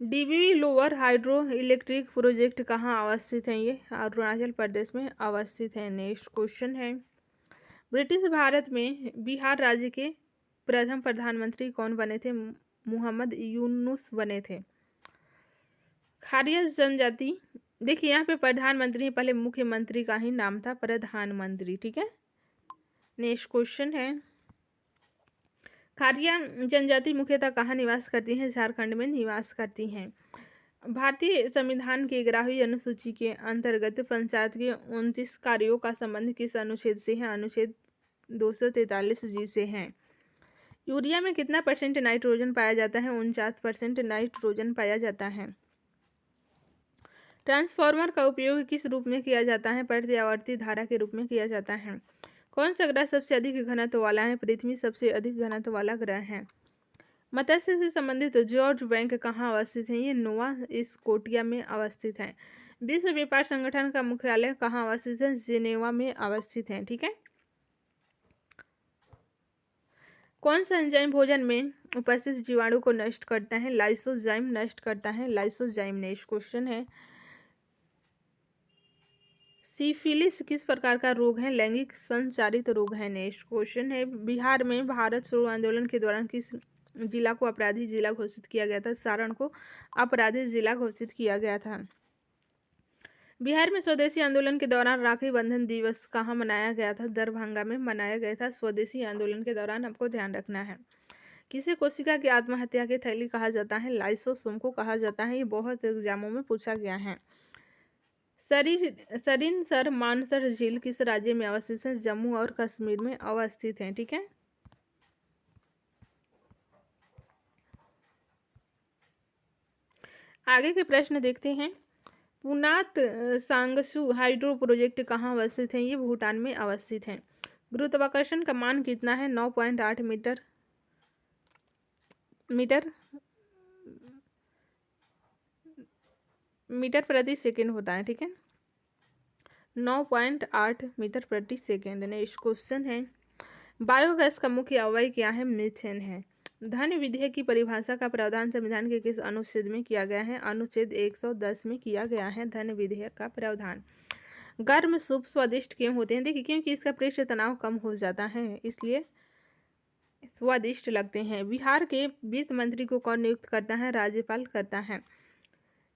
DB lower hydro electric project कहाँ अवस्थित है? ये अरुणाचल प्रदेश में अवस्थित है। नेक्स्ट क्वेश्चन है, ब्रिटिश भारत में बिहार राज्य के प्रथम प्रधानमंत्री कौन बने थे? मोहम्मद यूनुस बने थे। खारिया जनजाति, देखिए यहाँ पे प्रधानमंत्री, पहले मुख्यमंत्री का ही नाम था प्रधानमंत्री, ठीक है। नेक्स्ट क्वेश्चन है, खारिया जनजाति मुख्यतः कहाँ निवास करती हैं? झारखंड में निवास करती हैं। भारतीय संविधान के 11वीं अनुसूची के अंतर्गत पंचायत के 29 कार्यों का संबंध किस अनुच्छेद से है? अनुच्छेद 243 जी से है। यूरिया में कितना % नाइट्रोजन पाया जाता है? 49% नाइट्रोजन पाया जाता है। ट्रांसफार्मर का उपयोग किस रूप में किया जाता है? प्रत्यावर्ती धारा के रूप में किया जाता है। कौन सा ग्रह सबसे अधिक घनत्व वाला है? पृथ्वी सबसे अधिक घनत्व वाला ग्रह है। मत्स्य से संबंधित जॉर्ज बैंक कहाँ अवस्थित है? ये नोवा स्कोटिया में अवस्थित है। विश्व व्यापार संगठन का मुख्यालय कहाँ अवस्थित है? जिनेवा में अवस्थित है, ठीक है। कौन सा एंजाइम भोजन में उपस्थित जीवाणु को नष्ट करता है? लाइसोजाइम नष्ट करता है, लाइसोजाइम। नेक्स्ट क्वेश्चन है, सिफिलिस किस प्रकार का रोग है? लैंगिक संचारित रोग है। नेक्स्ट क्वेश्चन है, बिहार में भारत छोड़ो आंदोलन के दौरान किस जिला को अपराधी जिला घोषित किया गया था? सारण को अपराधी जिला घोषित किया गया था। बिहार में स्वदेशी आंदोलन के दौरान राखी बंधन दिवस कहाँ मनाया गया था? दरभंगा में मनाया गया था। स्वदेशी आंदोलन के दौरान आपको ध्यान रखना है। किसे कोशिका की आत्महत्या की थैली कहा जाता है? लाइसोसोम को कहा जाता है। ये बहुत एग्जामों में पूछा गया है। सरिनसर मानसर झील किस राज्य में अवस्थित है? जम्मू और कश्मीर में अवस्थित है। ठीक है। आगे के प्रश्न देखते हैं। पुनात सांगसू हाइड्रो प्रोजेक्ट कहाँ अवस्थित है? ये भूटान में अवस्थित है। गुरुत्वाकर्षण का मान कितना है? 9.8 मीटर प्रति सेकेंड होता है। ठीक है, 9.8 मीटर प्रति सेकेंड। नेक्स्ट क्वेश्चन है, बायोगैस का मुख्य अवयव क्या है? मीथेन है। धन विधेयक की परिभाषा का प्रावधान संविधान के किस अनुच्छेद में किया गया है? अनुच्छेद 110 में किया गया है धन विधेयक का प्रावधान। गर्म सूप स्वादिष्ट क्यों होते हैं? देखिए, क्योंकि इसका पृष्ठ तनाव कम हो जाता है, इसलिए स्वादिष्ट लगते हैं। बिहार के वित्त मंत्री को कौन नियुक्त करता है? राज्यपाल करता है।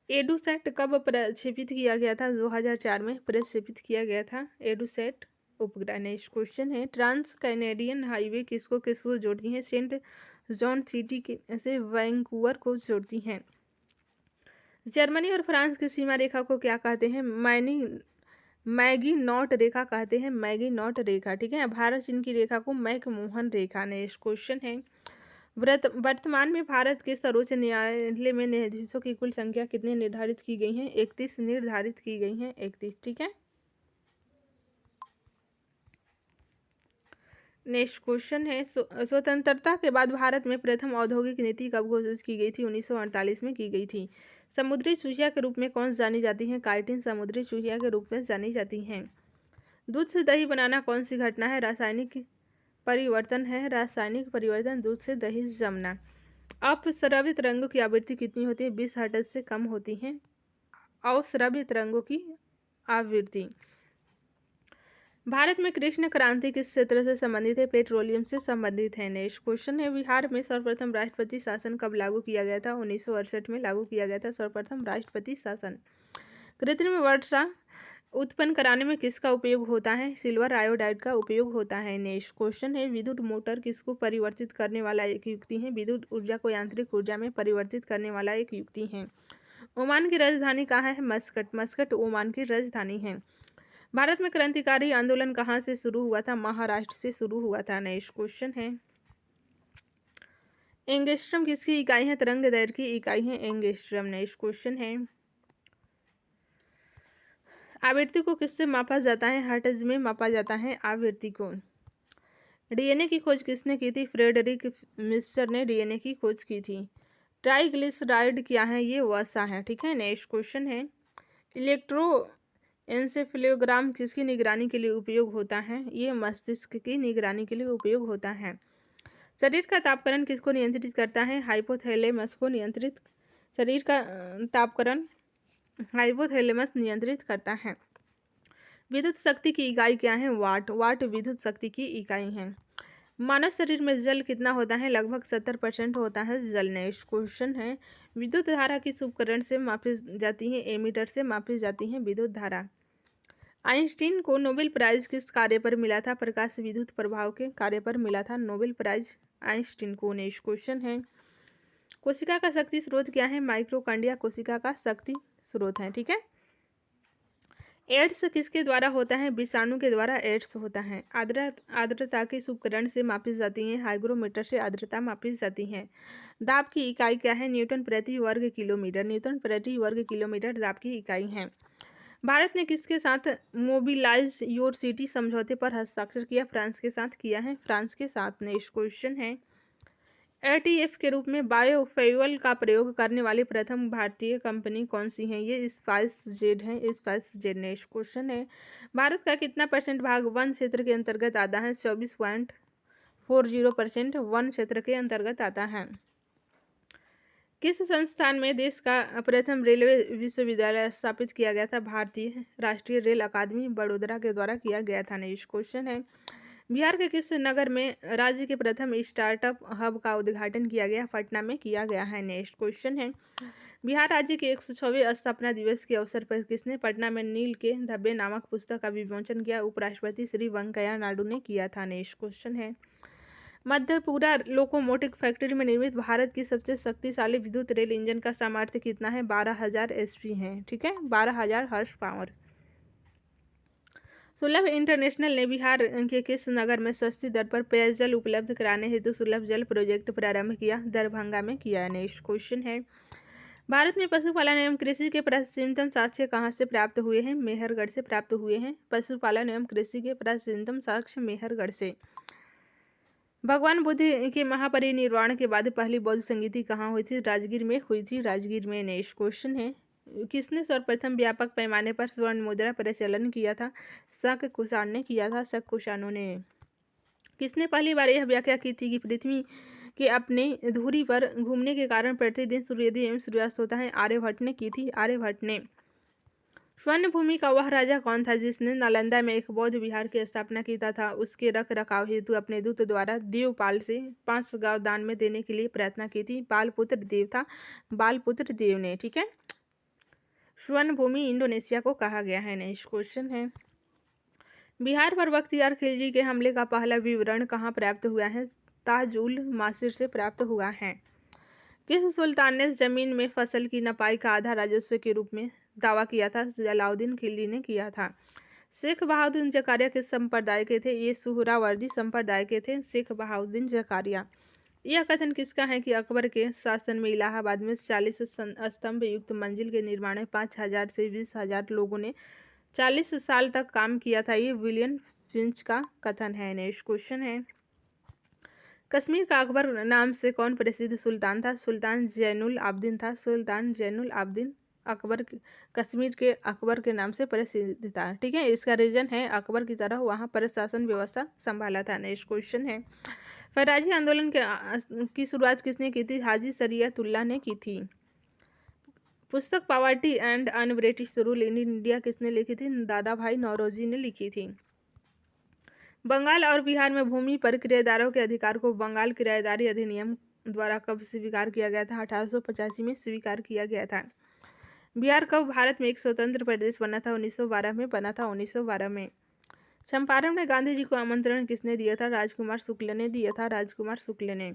एडुसैट कब प्रक्षेपित किया गया था? 2004 में प्रक्षेपित किया गया था एडुसैट उपग्रह। नेक्स्ट क्वेश्चन है, ट्रांस कैनेडियन हाईवे किसको जोड़ती है? सेंट जॉन सिटी से वैंकूवर को जोड़ती हैं। जर्मनी और फ्रांस की सीमा रेखा को क्या कहते हैं? मैगी नॉट रेखा कहते हैं, मैगी नॉट रेखा। ठीक है। भारत चीन की रेखा को मैकमोहन रेखा। नेक्स्ट क्वेश्चन है, वर्तमान में भारत के सर्वोच्च न्यायालय में न्यायाधीशों की कुल संख्या कितनी निर्धारित की गई है? 31 निर्धारित की गई है, 31। ठीक है। नेक्स्ट क्वेश्चन है, स्वतंत्रता के बाद भारत में प्रथम औद्योगिक नीति कब घोषित की गई थी? 1948 में की गई थी। समुद्री चूहिया के रूप में कौन जानी जाती है? काइटिन समुद्री चूहिया के रूप में जानी जाती हैं। दूध से दही बनाना कौन सी घटना है? रासायनिक परिवर्तन है, रासायनिक परिवर्तन। दूध से दही जमना। अपस्रवित रंगों की आवृत्ति कितनी होती है? 20 हर्ट्ज से कम होती है अवस्रवित रंगों की आवृत्ति। भारत में कृष्ण क्रांति किस क्षेत्र से संबंधित है? पेट्रोलियम से संबंधित है। नेक्स्ट क्वेश्चन है, बिहार में सर्वप्रथम राष्ट्रपति शासन कब लागू किया गया था? 1968 में लागू किया गया था सर्वप्रथम राष्ट्रपति शासन। कृत्रिम वर्षा उत्पन्न कराने में किसका उपयोग होता है? सिल्वर आयोडाइड का उपयोग होता है। नेक्स्ट क्वेश्चन है, विद्युत मोटर किसको परिवर्तित करने वाला एक युक्ति है? विद्युत ऊर्जा को यांत्रिक ऊर्जा में परिवर्तित करने वाला एक युक्ति है। ओमान की राजधानी कहाँ है? मस्कट। मस्कट ओमान की राजधानी है। भारत में क्रांतिकारी आंदोलन कहाँ से शुरू हुआ था? महाराष्ट्र से शुरू हुआ था। नेक्स्ट क्वेश्चन है, एंगस्ट्रम किसकी इकाई है? तरंगदैर्घ्य की इकाई है एंगस्ट्रम। नेक्स्ट क्वेश्चन है, आवृत्ति को किससे मापा जाता है? हर्ट्ज में मापा जाता है आवृत्ति को। डीएनए की खोज किसने की थी? फ्रेडरिक मिस्टर ने डीएनए की खोज की थी। ट्राइग्लिसराइड क्या है? ये वसा है। ठीक है। नेक्स्ट क्वेश्चन है, इलेक्ट्रोएन्सेफेलोग्राम किसकी निगरानी के लिए उपयोग होता है? ये मस्तिष्क की निगरानी के लिए उपयोग होता है। शरीर का तापकरण किसको नियंत्रित करता है? हाइपोथैलेमस को नियंत्रित। शरीर का तापकरण हाइपोथैलेमस नियंत्रित करता है। विद्युत शक्ति की इकाई क्या है? वाट। वाट विद्युत शक्ति की इकाई है। मानव शरीर में जल कितना होता है? लगभग 70% होता है जल। नेक्स्ट क्वेश्चन है, विद्युत धारा किस उपकरण से मापी जाती है? एमीटर से मापी जाती है विद्युत धारा। आइंस्टीन को नोबेल प्राइज किस कार्य पर मिला था? प्रकाश विद्युत प्रभाव के कार्य पर मिला था नोबेल प्राइज आइंस्टीन को। नेक्स्ट क्वेश्चन है, कोशिका का शक्ति स्रोत क्या है? माइक्रोकांडिया कोशिका का शक्ति स्रोत है। ठीक है। एड्स किसके द्वारा होता है? विषाणु के द्वारा एड्स होता है। आर्द्रता किस उपकरण से मापी जाती है? हाइग्रोमीटर से आर्द्रता मापी जाती है। दाब की इकाई क्या है? न्यूटन प्रति वर्ग किलोमीटर। न्यूटन प्रति वर्ग किलोमीटर दाब की इकाई है। भारत ने किसके साथ मोबिलाइज योर सिटी समझौते पर हस्ताक्षर किया? फ्रांस के साथ किया है, फ्रांस के साथ। नेक्स्ट क्वेश्चन है, एटीएफ के रूप में बायोफ्यूल का प्रयोग करने वाली प्रथम भारतीय कंपनी कौन सी है? ये स्पाइसजेट है, स्पाइसजेट। नेक्स्ट क्वेश्चन है, भारत का कितना % भाग वन क्षेत्र के अंतर्गत आता है? 24.40% वन क्षेत्र के अंतर्गत आता है। किस संस्थान में देश का प्रथम रेलवे विश्वविद्यालय स्थापित किया गया था? भारतीय राष्ट्रीय रेल अकादमी बड़ोदरा के द्वारा किया गया था। नेक्स्ट क्वेश्चन है, बिहार के किस नगर में राज्य के प्रथम स्टार्टअप हब का उद्घाटन किया गया? पटना में किया गया है। नेक्स्ट क्वेश्चन है, बिहार राज्य के 106वें स्थापना दिवस के अवसर पर किसने पटना में नील के धब्बे नामक पुस्तक का विमोचन किया? उपराष्ट्रपति श्री वेंकैया नायडू ने किया था। नेक्स्ट क्वेश्चन है, मधेपुरा लोकोमोटिव फैक्ट्री में निर्मित भारत की सबसे शक्तिशाली विद्युत रेल इंजन का सामर्थ्य कितना है? 12,000 एचपी है, ठीक है, 12,000 हॉर्स पावर। सुलभ इंटरनेशनल ने बिहार के किस नगर में सस्ती दर पर पेयजल उपलब्ध कराने हेतु सुलभ जल प्रोजेक्ट प्रारंभ किया? दरभंगा में किया। नेक्स्ट क्वेश्चन है, भारत में पशुपालन एवं कृषि के प्राचीनतम साक्ष्य कहाँ से प्राप्त हुए हैं? मेहरगढ़ से प्राप्त हुए हैं। पशुपालन एवं कृषि के प्राचीनतम साक्ष्य मेहरगढ़ से। भगवान बुद्ध के महापरिनिर्वाण के बाद पहली बौद्ध संगीति कहाँ हुई थी? राजगीर में हुई थी, राजगीर में। नेक्स्ट क्वेश्चन है, किसने सर्वप्रथम व्यापक पैमाने पर स्वर्ण मुद्रा प्रचलन किया था? शक कुषाण ने किया था, शक कुषाणों ने। किसने पहली बार यह व्याख्या की थी कि पृथ्वी के अपने धुरी पर घूमने के कारण प्रतिदिन सूर्योदय एवं सूर्यास्त होता है? आर्यभट्ट ने की थी, आर्यभट्ट ने। स्वर्ण भूमि का वह राजा कौन था जिसने नालंदा में एक बौद्ध विहार की स्थापना की तथा उसके रख रखाव हेतु अपने दूत द्वारा देवपाल से 5 गांव दान में देने के लिए प्रार्थना की थी? बालपुत्र देव था, बालपुत्र देव ने, ठीक है। स्वर्ण भूमि इंडोनेशिया को कहा गया है। नेक्स्ट क्वेश्चन है, बिहार पर बख्तियार खिलजी के हमले का पहला विवरण कहाँ प्राप्त हुआ है? ताज उल मासिर से प्राप्त हुआ है। किस सुल्तान ने जमीन में फसल की नपाई का आधा राजस्व के रूप में दावा किया था? जलाउद्दीन खिलजी ने किया था। शेख बहाउद्दीन जकारिया किस संप्रदाय के थे? ये सुहरावर्दी संप्रदाय के थे, शेख बहाउद्दीन जकारिया। यह कथन किसका है कि अकबर के शासन में इलाहाबाद में 40 स्तंभ युक्त मंजिल के निर्माण में 5,000 से 20,000 लोगों ने 40 साल तक काम किया था? ये विलियम फिंच का कथन है। नेक्स्ट क्वेश्चन है, कश्मीर का अकबर नाम से कौन प्रसिद्ध सुल्तान था? सुल्तान जैनुल आब्दीन था, सुल्तान जैनुल आब्दीन अकबर कश्मीर के अकबर के नाम से प्रसिद्ध था, ठीक है। इसका रीजन है अकबर की तरह वहाँ प्रशासन व्यवस्था संभाला था। नेक्स्ट क्वेश्चन है, फराजी आंदोलन की शुरुआत किसने की थी? हाजी शरीयतुल्लाह ने की थी। पुस्तक poverty and un British rule in India किसने लिखी थी? दादा भाई नौरोजी ने लिखी थी। बंगाल और बिहार में भूमि पर किराएदारों के अधिकार को बंगाल किराएदारी अधिनियम द्वारा कब स्वीकार किया गया था? 1885 में स्वीकार किया गया था। बिहार कब भारत में एक स्वतंत्र प्रदेश बना था? 1912 में बना था, 1912 में। चंपारण में गांधी जी को आमंत्रण किसने दिया था? राजकुमार शुक्ल ने दिया था, राजकुमार शुक्ल ने।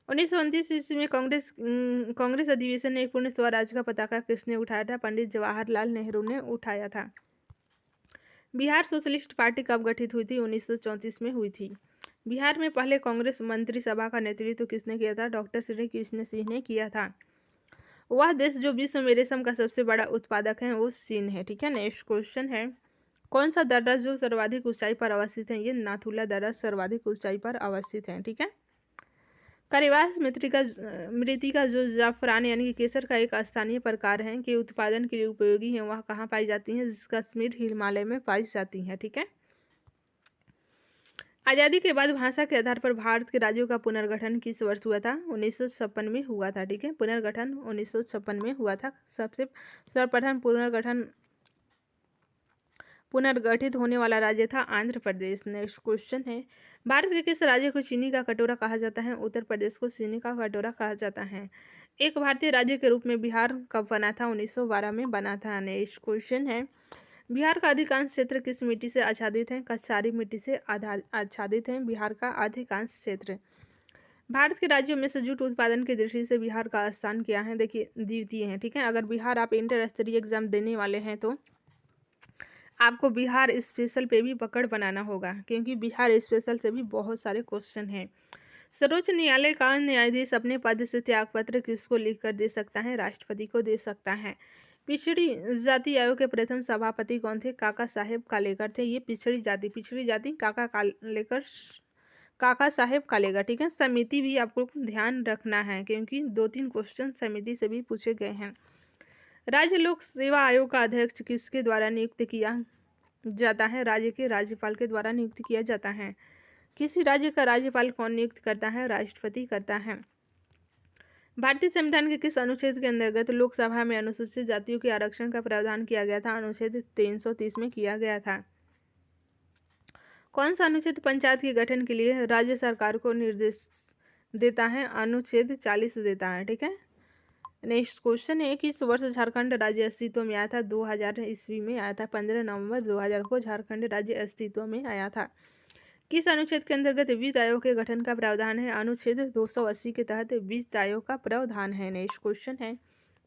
1929 ईस्वी में कांग्रेस अधिवेशन में पूर्ण स्वराज का पताका किसने उठाया था? पंडित जवाहरलाल नेहरू ने उठाया था। बिहार सोशलिस्ट पार्टी कब गठित हुई थी? 1934 में हुई थी। बिहार में पहले कांग्रेस मंत्रिसभा का नेतृत्व किसने किया था? डॉक्टर श्री कृष्ण सिंह ने किया था। वह देश जो विश्व में रेशम का सबसे बड़ा उत्पादक है वो चीन है, ठीक है। नेक्स्ट क्वेश्चन है, कौन सा दर्रा जो सर्वाधिक ऊंचाई पर अवस्थित है? ये नाथुला दर्रा सर्वाधिक ऊंचाई पर अवस्थित है, ठीक है। करिवास मृतिका जो जाफरान यानी कि केसर का एक स्थानीय प्रकार है के उत्पादन के लिए उपयोगी है, वह कहाँ पाई जाती है? कश्मीर हिमालय में पाई जाती है, ठीक है। आज़ादी के बाद भाषा के आधार पर भारत के राज्यों का पुनर्गठन किस वर्ष हुआ था? 1956 में हुआ था, ठीक है। पुनर्गठन 1956 में हुआ था। सबसे सर्वप्रथम पुनर्गठित होने वाला राज्य था आंध्र प्रदेश। नेक्स्ट क्वेश्चन है, भारत के किस राज्य को चीनी का कटोरा कहा जाता है? उत्तर प्रदेश को चीनी का कटोरा कहा जाता है। एक भारतीय राज्य के रूप में बिहार कब बना था? 1912 में बना था। नेक्स्ट क्वेश्चन है, बिहार का अधिकांश क्षेत्र किस मिट्टी से आच्छादित है? कछारी मिट्टी से आच्छादित है बिहार का अधिकांश क्षेत्र। भारत के राज्यों में से जूट उत्पादन की दृष्टि से बिहार का स्थान क्या है? देखिए द्वितीय है, ठीक है। अगर बिहार आप इंटर स्तरीय एग्जाम देने वाले हैं तो आपको बिहार स्पेशल पे भी पकड़ बनाना होगा, क्योंकि बिहार स्पेशल से भी बहुत सारे क्वेश्चन हैं। सर्वोच्च न्यायालय का न्यायाधीश अपने पद से त्यागपत्र किसको लिखकर दे सकता है? राष्ट्रपति को दे सकता है। पिछड़ी जाति आयोग के प्रथम सभापति कौन थे? काका साहेब कालेकर थे। ये पिछड़ी जाति काका साहेब कालेकर, ठीक है। समिति भी आपको ध्यान रखना है, क्योंकि 2-3 क्वेश्चन समिति से भी पूछे गए हैं। राज्य लोक सेवा आयोग का अध्यक्ष किसके द्वारा नियुक्त किया जाता है? राज्य के राज्यपाल के द्वारा नियुक्त किया जाता है। किसी राज्य का राज्यपाल कौन नियुक्त करता है? राष्ट्रपति करता है। भारतीय संविधान के किस अनुच्छेद के अंतर्गत लोकसभा में अनुसूचित जातियों के आरक्षण का प्रावधान किया गया था? अनुच्छेद 330 में किया गया था। कौन सा अनुच्छेद पंचायत के गठन के लिए राज्य सरकार को निर्देश देता है? अनुच्छेद 40 देता है, ठीक है। नेक्स्ट क्वेश्चन है, किस वर्ष झारखंड राज्य अस्तित्व में आया था? 2000 ईस्वी में आया था। 15 नवंबर 2000 को झारखंड राज्य अस्तित्व में आया था। किस अनुच्छेद के अंतर्गत वित्त आयोग के गठन का प्रावधान है? अनुच्छेद 280 के तहत वित्त आयोग का प्रावधान है। नेक्स्ट क्वेश्चन है,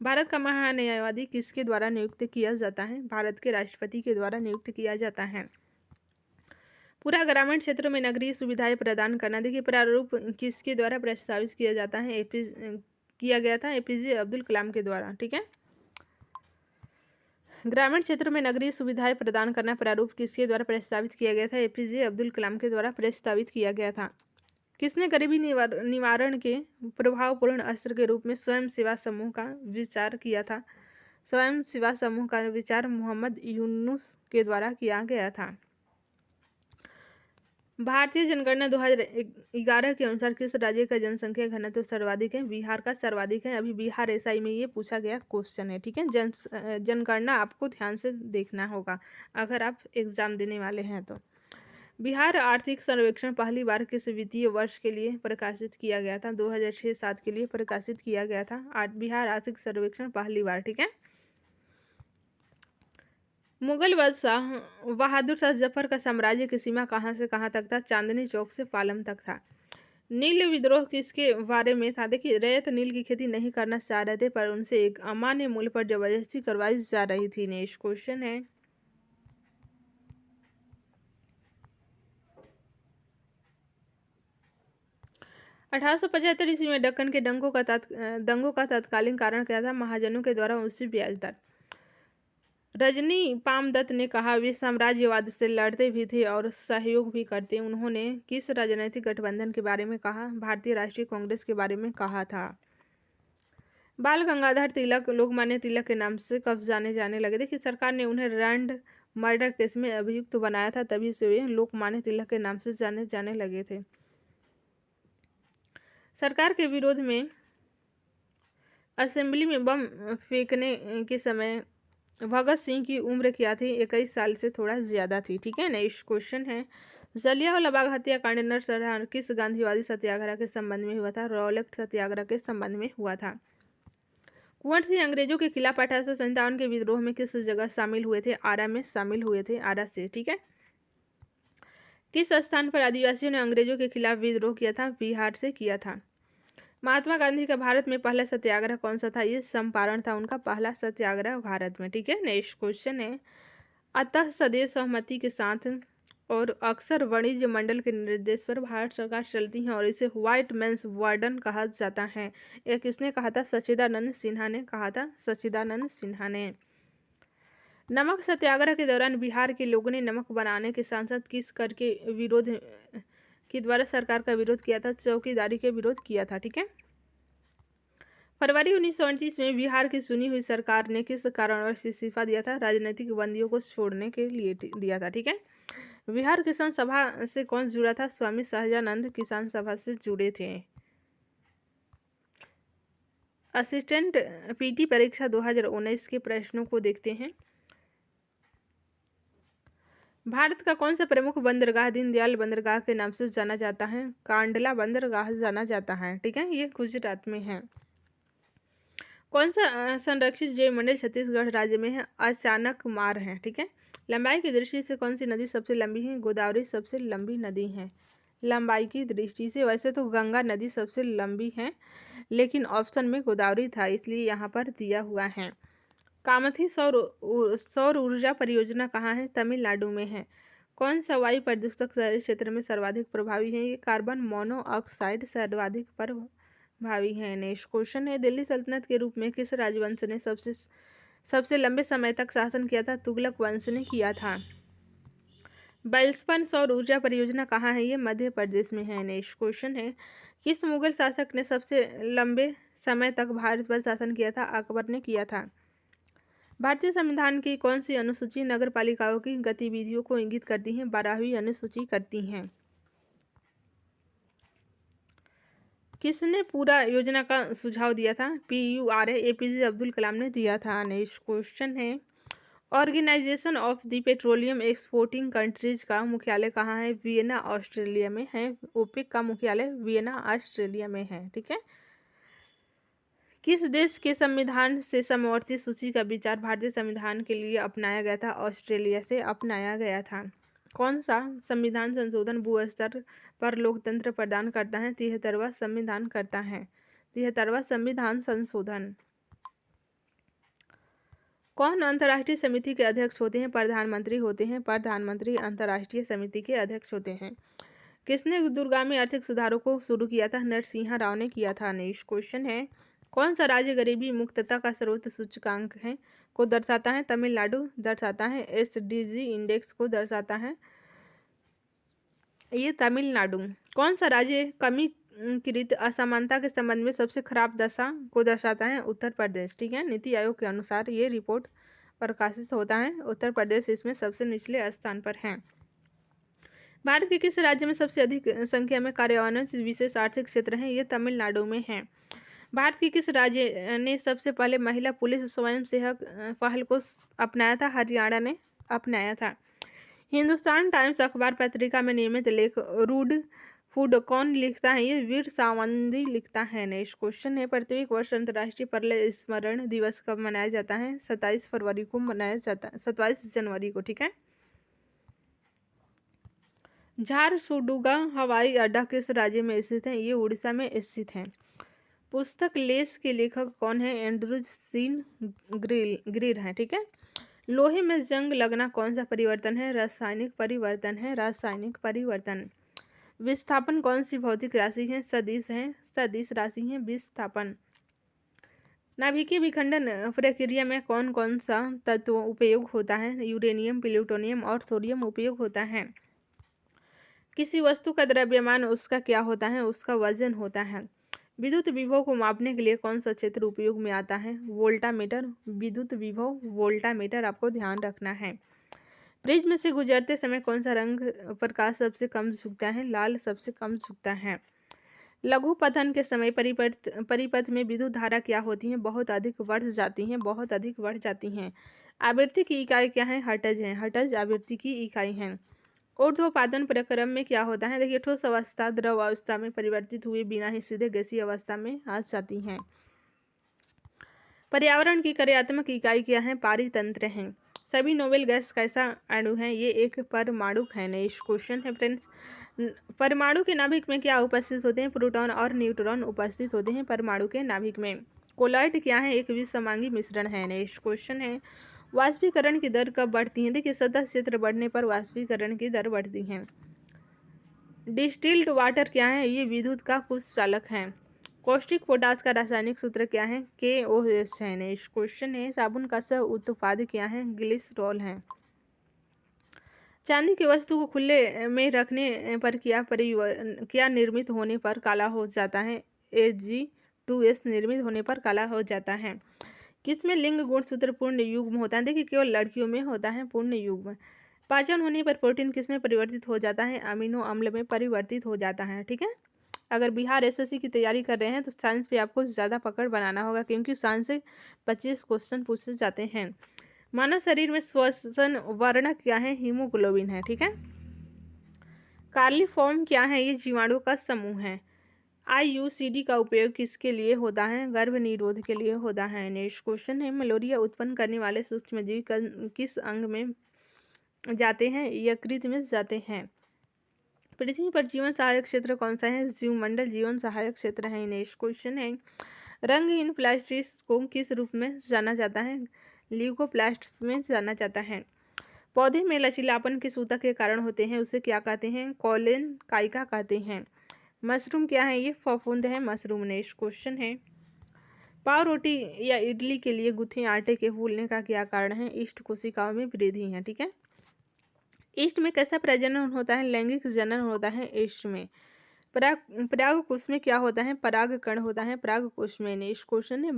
भारत का महान्यायवादी किसके द्वारा नियुक्त किया जाता है? भारत के राष्ट्रपति के द्वारा नियुक्त किया जाता है। पूरा ग्रामीण क्षेत्रों में नगरीय सुविधाएं प्रदान करना, देखिए प्रारूप किसके द्वारा प्रस्तावित किया जाता है? किया गया था एपीजे अब्दुल कलाम के द्वारा। ठीक है, ग्रामीण क्षेत्रों में नगरीय सुविधाएं प्रदान करना प्रारूप किसके द्वारा प्रस्तावित किया गया था? एपीजे अब्दुल कलाम के द्वारा प्रस्तावित किया गया था। किसने गरीबी निवारण के प्रभावपूर्ण अस्त्र के रूप में स्वयं सेवा समूह का विचार किया था? स्वयं सेवा समूह का विचार मोहम्मद यूनुस के द्वारा किया गया था। भारतीय जनगणना 2011 के अनुसार किस राज्य का जनसंख्या घनत्व सर्वाधिक है? बिहार का सर्वाधिक है। अभी बिहार एसआई में ये पूछा गया क्वेश्चन है। ठीक है, जनगणना आपको ध्यान से देखना होगा अगर आप एग्जाम देने वाले हैं तो। बिहार आर्थिक सर्वेक्षण पहली बार किस वित्तीय वर्ष के लिए प्रकाशित किया गया था? 2006-07 के लिए प्रकाशित किया गया था बिहार आर्थिक सर्वेक्षण पहली बार। ठीक है, मुगल बादशाह बहादुर शाह जफर का साम्राज्य की सीमा कहाँ से कहाँ तक था? चांदनी चौक से पालम तक था। नील विद्रोह किसके बारे में था? देखिए, रैयत नील की खेती नहीं करना चाह रहे थे, पर उनसे एक अमान्य मूल्य पर जबरदस्ती करवाई जा रही थी। नेक्स्ट क्वेश्चन है, अठारह सौ 75 ईस्वी में दक्कन के दंगों का तत्कालीन कारण क्या था? महाजनों के द्वारा उसी ब्याज दर। रजनी पामदत्त ने कहा वे साम्राज्यवाद से लड़ते भी थे और सहयोग भी करते। उन्होंने किस राजनीतिक गठबंधन के बारे में कहा? भारतीय राष्ट्रीय कांग्रेस के बारे में कहा था। बाल गंगाधर तिलक लोकमान्य तिलक के नाम से कब जाने लगे? देखिए, सरकार ने उन्हें रैंड मर्डर केस में अभियुक्त बनाया था, तभी से वे लोकमान्य तिलक के नाम से जाने लगे थे। सरकार के विरोध में असेंबली में बम फेंकने के समय भगत सिंह की उम्र क्या थी? 21 साल से थोड़ा ज्यादा थी। ठीक है, नेक्स्ट क्वेश्चन है, जलियांवाला बाग हत्याकांड नरसंहार किस गांधीवादी सत्याग्रह के संबंध में हुआ था? रॉलेट सत्याग्रह के संबंध में हुआ था। कुंवर सिंह अंग्रेजों के खिलाफ 1857 के विद्रोह में किस जगह शामिल हुए थे? आरा में शामिल हुए थे, आरा से। ठीक है, किस स्थान पर आदिवासियों ने अंग्रेजों के खिलाफ विद्रोह किया था? बिहार से किया था। महात्मा गांधी का भारत में पहला सत्याग्रह कौन सा था? ये चंपारण था उनका पहला सत्याग्रह भारत में। ठीक है, नेक्स्ट क्वेश्चन है, अतः सदैव सहमति के साथ और अक्सर वाणिज्य मंडल के निर्देश पर भारत सरकार चलती है और इसे व्हाइट मैन्स वार्डन कहा जाता है। यह किसने कहा था? सच्चिदानंद सिन्हा ने कहा था। सच्चिदानंद सिन्हा ने। नमक सत्याग्रह के दौरान बिहार के लोगों ने नमक बनाने के सांसद किस कर के विरोध के द्वारा सरकार का विरोध किया था? चौकीदारी के विरोध किया था। ठीक है, फरवरी 1938 में बिहार की चुनी हुई सरकार ने किस कारणवश इस्तीफा दिया था? राजनीतिक बंदियों को छोड़ने के लिए दिया था। ठीक है, बिहार किसान सभा से कौन जुड़ा था? स्वामी सहजानंद किसान सभा से जुड़े थे। असिस्टेंट पीटी परीक्षा 2019 के प्रश्नों को देखते हैं। भारत का कौन सा प्रमुख बंदरगाह दीनदयाल बंदरगाह के नाम से जाना जाता है? कांडला बंदरगाह जाना जाता है। ठीक है, ये गुजरात में है। कौन सा संरक्षित जैवमंडल छत्तीसगढ़ राज्य में है? अचानक मार है। ठीक है, लंबाई की दृष्टि से कौन सी नदी सबसे लंबी है? गोदावरी सबसे लंबी नदी है लंबाई की दृष्टि से। वैसे तो गंगा नदी सबसे लंबी है, लेकिन ऑप्शन में गोदावरी था, इसलिए यहाँ पर दिया हुआ है। कामथी सौर ऊर्जा परियोजना कहाँ है? तमिलनाडु में है। कौन सा वायु प्रदूषक शहरी क्षेत्र में सर्वाधिक प्रभावी है? ये कार्बन मोनोऑक्साइड सर्वाधिक प्रभावी है। नेक्स्ट क्वेश्चन है, दिल्ली सल्तनत के रूप में किस राजवंश ने सबसे लंबे समय तक शासन किया था? तुगलक वंश ने किया था। बैल्सपन सौर ऊर्जा परियोजना कहाँ है? ये मध्य प्रदेश में है। नेक्स्ट क्वेश्चन है, किस मुगल शासक ने सबसे लंबे समय तक भारत पर शासन किया था? अकबर ने किया था। भारतीय संविधान की कौन सी अनुसूची नगर पालिकाओं की गतिविधियों को इंगित करती है? 12वीं अनुसूची करती हैं। किसने पूरा योजना का सुझाव दिया था? PURA एपीजे अब्दुल कलाम ने दिया था। नेक्स्ट क्वेश्चन है, organisation of the petroleum exporting countries का मुख्यालय कहाँ है? वियना ऑस्ट्रेलिया में है। ओपेक का मुख्यालय वियना ऑस्ट्रेलिया में है। ठीक है, किस देश के संविधान से समवर्ती सूची का विचार भारतीय संविधान के लिए अपनाया गया था? ऑस्ट्रेलिया से अपनाया गया था। कौन सा संविधान संशोधन भू स्तर पर लोकतंत्र प्रदान करता है? 73वां संविधान करता है। 73वां संविधान संशोधन। कौन अंतर्राष्ट्रीय समिति के अध्यक्ष होते हैं? प्रधानमंत्री होते हैं। प्रधानमंत्री अंतर्राष्ट्रीय समिति के अध्यक्ष होते हैं। किसने दूरगामी आर्थिक सुधारों को शुरू किया था? नरसिंह राव ने किया था। नेक्स्ट क्वेश्चन है, कौन सा राज्य गरीबी मुक्तता का सर्वोच्च सूचकांक है को दर्शाता है? तमिलनाडु दर्शाता है। एसडीजी इंडेक्स को दर्शाता है ये तमिलनाडु। कौन सा राज्य कमीकृत असमानता के संबंध में सबसे खराब दशा को दर्शाता है? उत्तर प्रदेश। ठीक है, नीति आयोग के अनुसार ये रिपोर्ट प्रकाशित होता है। उत्तर प्रदेश इसमें सबसे निचले स्थान पर है। भारत के किस राज्य में सबसे अधिक संख्या में कार्यान्वित विशेष आर्थिक क्षेत्र हैं? ये तमिलनाडु में है। भारत के किस राज्य ने सबसे पहले महिला पुलिस स्वयंसेवक पहल को अपनाया था? हरियाणा ने अपनाया था। हिंदुस्तान टाइम्स अखबार पत्रिका में नियमित लेख रूड फूड कौन लिखता है? ये वीर सावंती लिखता है। नेक्स्ट क्वेश्चन है, प्रत्येक वर्ष अंतर्राष्ट्रीय प्रलय स्मरण दिवस कब मनाया जाता है? 27 फरवरी को मनाया जाता है, 27 जनवरी को। ठीक है। झारसुगुडा हवाई अड्डा किस राज्य में स्थित है? ये उड़ीसा में स्थित है। पुस्तक लेस के लेखक कौन है? एंड्रू सीन ग्रीर है। ठीक है। लोहे में जंग लगना कौन सा परिवर्तन है? रासायनिक परिवर्तन है। रासायनिक परिवर्तन। विस्थापन कौन सी भौतिक राशि है? सदिश है। सदिश राशि है विस्थापन। नाभिकीय विखंडन प्रक्रिया में कौन कौन सा तत्व उपयोग होता है? यूरेनियम, प्लूटोनियम और थोरियम उपयोग होता है। किसी वस्तु का द्रव्यमान उसका क्या होता है? उसका वजन होता है। विद्युत विभव को मापने के लिए कौन सा क्षेत्र उपयोग में आता है? वोल्टामीटर। विद्युत विभव वोल्टामीटर आपको ध्यान रखना है। प्रिज्म से गुजरते समय कौन सा रंग प्रकाश सबसे कम झुकता है? लाल सबसे कम झुकता है। लघु पतन के समय परिपथ में विद्युत धारा क्या होती है? बहुत अधिक बढ़ जाती हैं। बहुत अधिक बढ़ जाती हैं। आवृत्ति की इकाई क्या है? हर्ट्ज है। हर्ट्ज आवृत्ति की इकाई है। ऊर्ध्वपातन प्रक्रम में क्या होता है? देखिए, ठोस अवस्था द्रव अवस्था में परिवर्तित हुए बिना ही सीधे गैसीय अवस्था में आ जाती हैं। पर्यावरण की कार्यात्मक इकाई क्या है? पारितंत्र है। सभी नोबेल गैस कैसा अणु है? ये एक परमाणु है। नेक्स्ट क्वेश्चन है फ्रेंड्स, परमाणु के नाभिक में क्या उपस्थित होते हैं? प्रोटॉन और न्यूट्रॉन उपस्थित होते हैं परमाणु के नाभिक में। कोलॉइड क्या है? एक विसमांगी मिश्रण है। नेक्स्ट क्वेश्चन है, वाष्पीकरण की दर कब बढ़ती है? देखिए, सतह क्षेत्र बढ़ने पर वाष्पीकरण की दर बढ़ती है। डिस्टिल्ड वाटर क्या है? ये विद्युत का कुछ चालक है। कौस्टिक पोटास का रासायनिक सूत्र क्या है? KOH है। नेक्स्ट क्वेश्चन है, साबुन का सह उत्पाद क्या है? ग्लिसरॉल है। चांदी की वस्तु को खुले में रखने पर क्या निर्मित होने पर काला हो जाता है? Ag2S निर्मित होने पर काला हो जाता है। किसमें लिंग गुणसूत्र पूर्ण युग्म होता है? देखिए, केवल लड़कियों में होता है पूर्ण युग्म। पाचन होने पर प्रोटीन किसमें परिवर्तित हो जाता है? अमीनो अम्ल में परिवर्तित हो जाता है। ठीक है। अगर बिहार SSC की तैयारी कर रहे हैं तो साइंस पे आपको ज़्यादा पकड़ बनाना होगा, क्योंकि साइंस से 25 क्वेश्चन पूछे जाते हैं। मानव शरीर में श्वसन वर्णक क्या है? हीमोग्लोबिन है। ठीक है। कार्लिफॉर्म क्या है? ये जीवाणु का समूह है। IUCD का उपयोग किसके लिए होता है? गर्भ निरोध के लिए होता है। नेक्स्ट क्वेश्चन है, मलेरिया उत्पन्न करने वाले सूक्ष्मजीव किस अंग में जाते हैं? यकृत में जाते हैं। पृथ्वी पर जीवन सहायक क्षेत्र कौन सा है? जीवमंडल जीवन सहायक क्षेत्र है। नेक्स्ट क्वेश्चन है, रंगहीन प्लास्टिक्स को किस रूप में जाना जाता है? ल्यूकोप्लास्ट में जाना जाता है। पौधे में लचीलापन किस ऊतक के कारण होते हैं? उसे क्या कहते हैं? कॉलेन काइका कहते हैं। मशरूम क्या है? ये फफूंद है मशरूम। नेक्स्ट क्वेश्चन है, पाव रोटी या इडली के लिए गुथे आटे के फूलने का क्या कारण है? ईस्ट कोशिकाओं में वृद्धि है। ठीक है। ईस्ट में कैसा प्रजनन होता है? लैंगिक जनन होता है ईस्ट में। परागकोश में क्या होता है? परागकण होता है परागकोश में। नेक्स्ट क्वेश्चन है,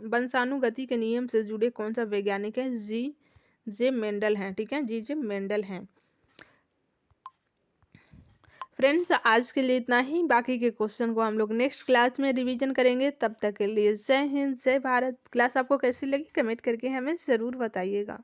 वंशानुगति के नियम से जुड़े कौन सा वैज्ञानिक है? G.J. मेंडल है। ठीक है, G.J. मेंडल है। फ्रेंड्स, आज के लिए इतना ही। बाकी के क्वेश्चन को हम लोग नेक्स्ट क्लास में रिवीजन करेंगे। तब तक के लिए जय हिंद, जय भारत। क्लास आपको कैसी लगी कमेंट करके हमें ज़रूर बताइएगा।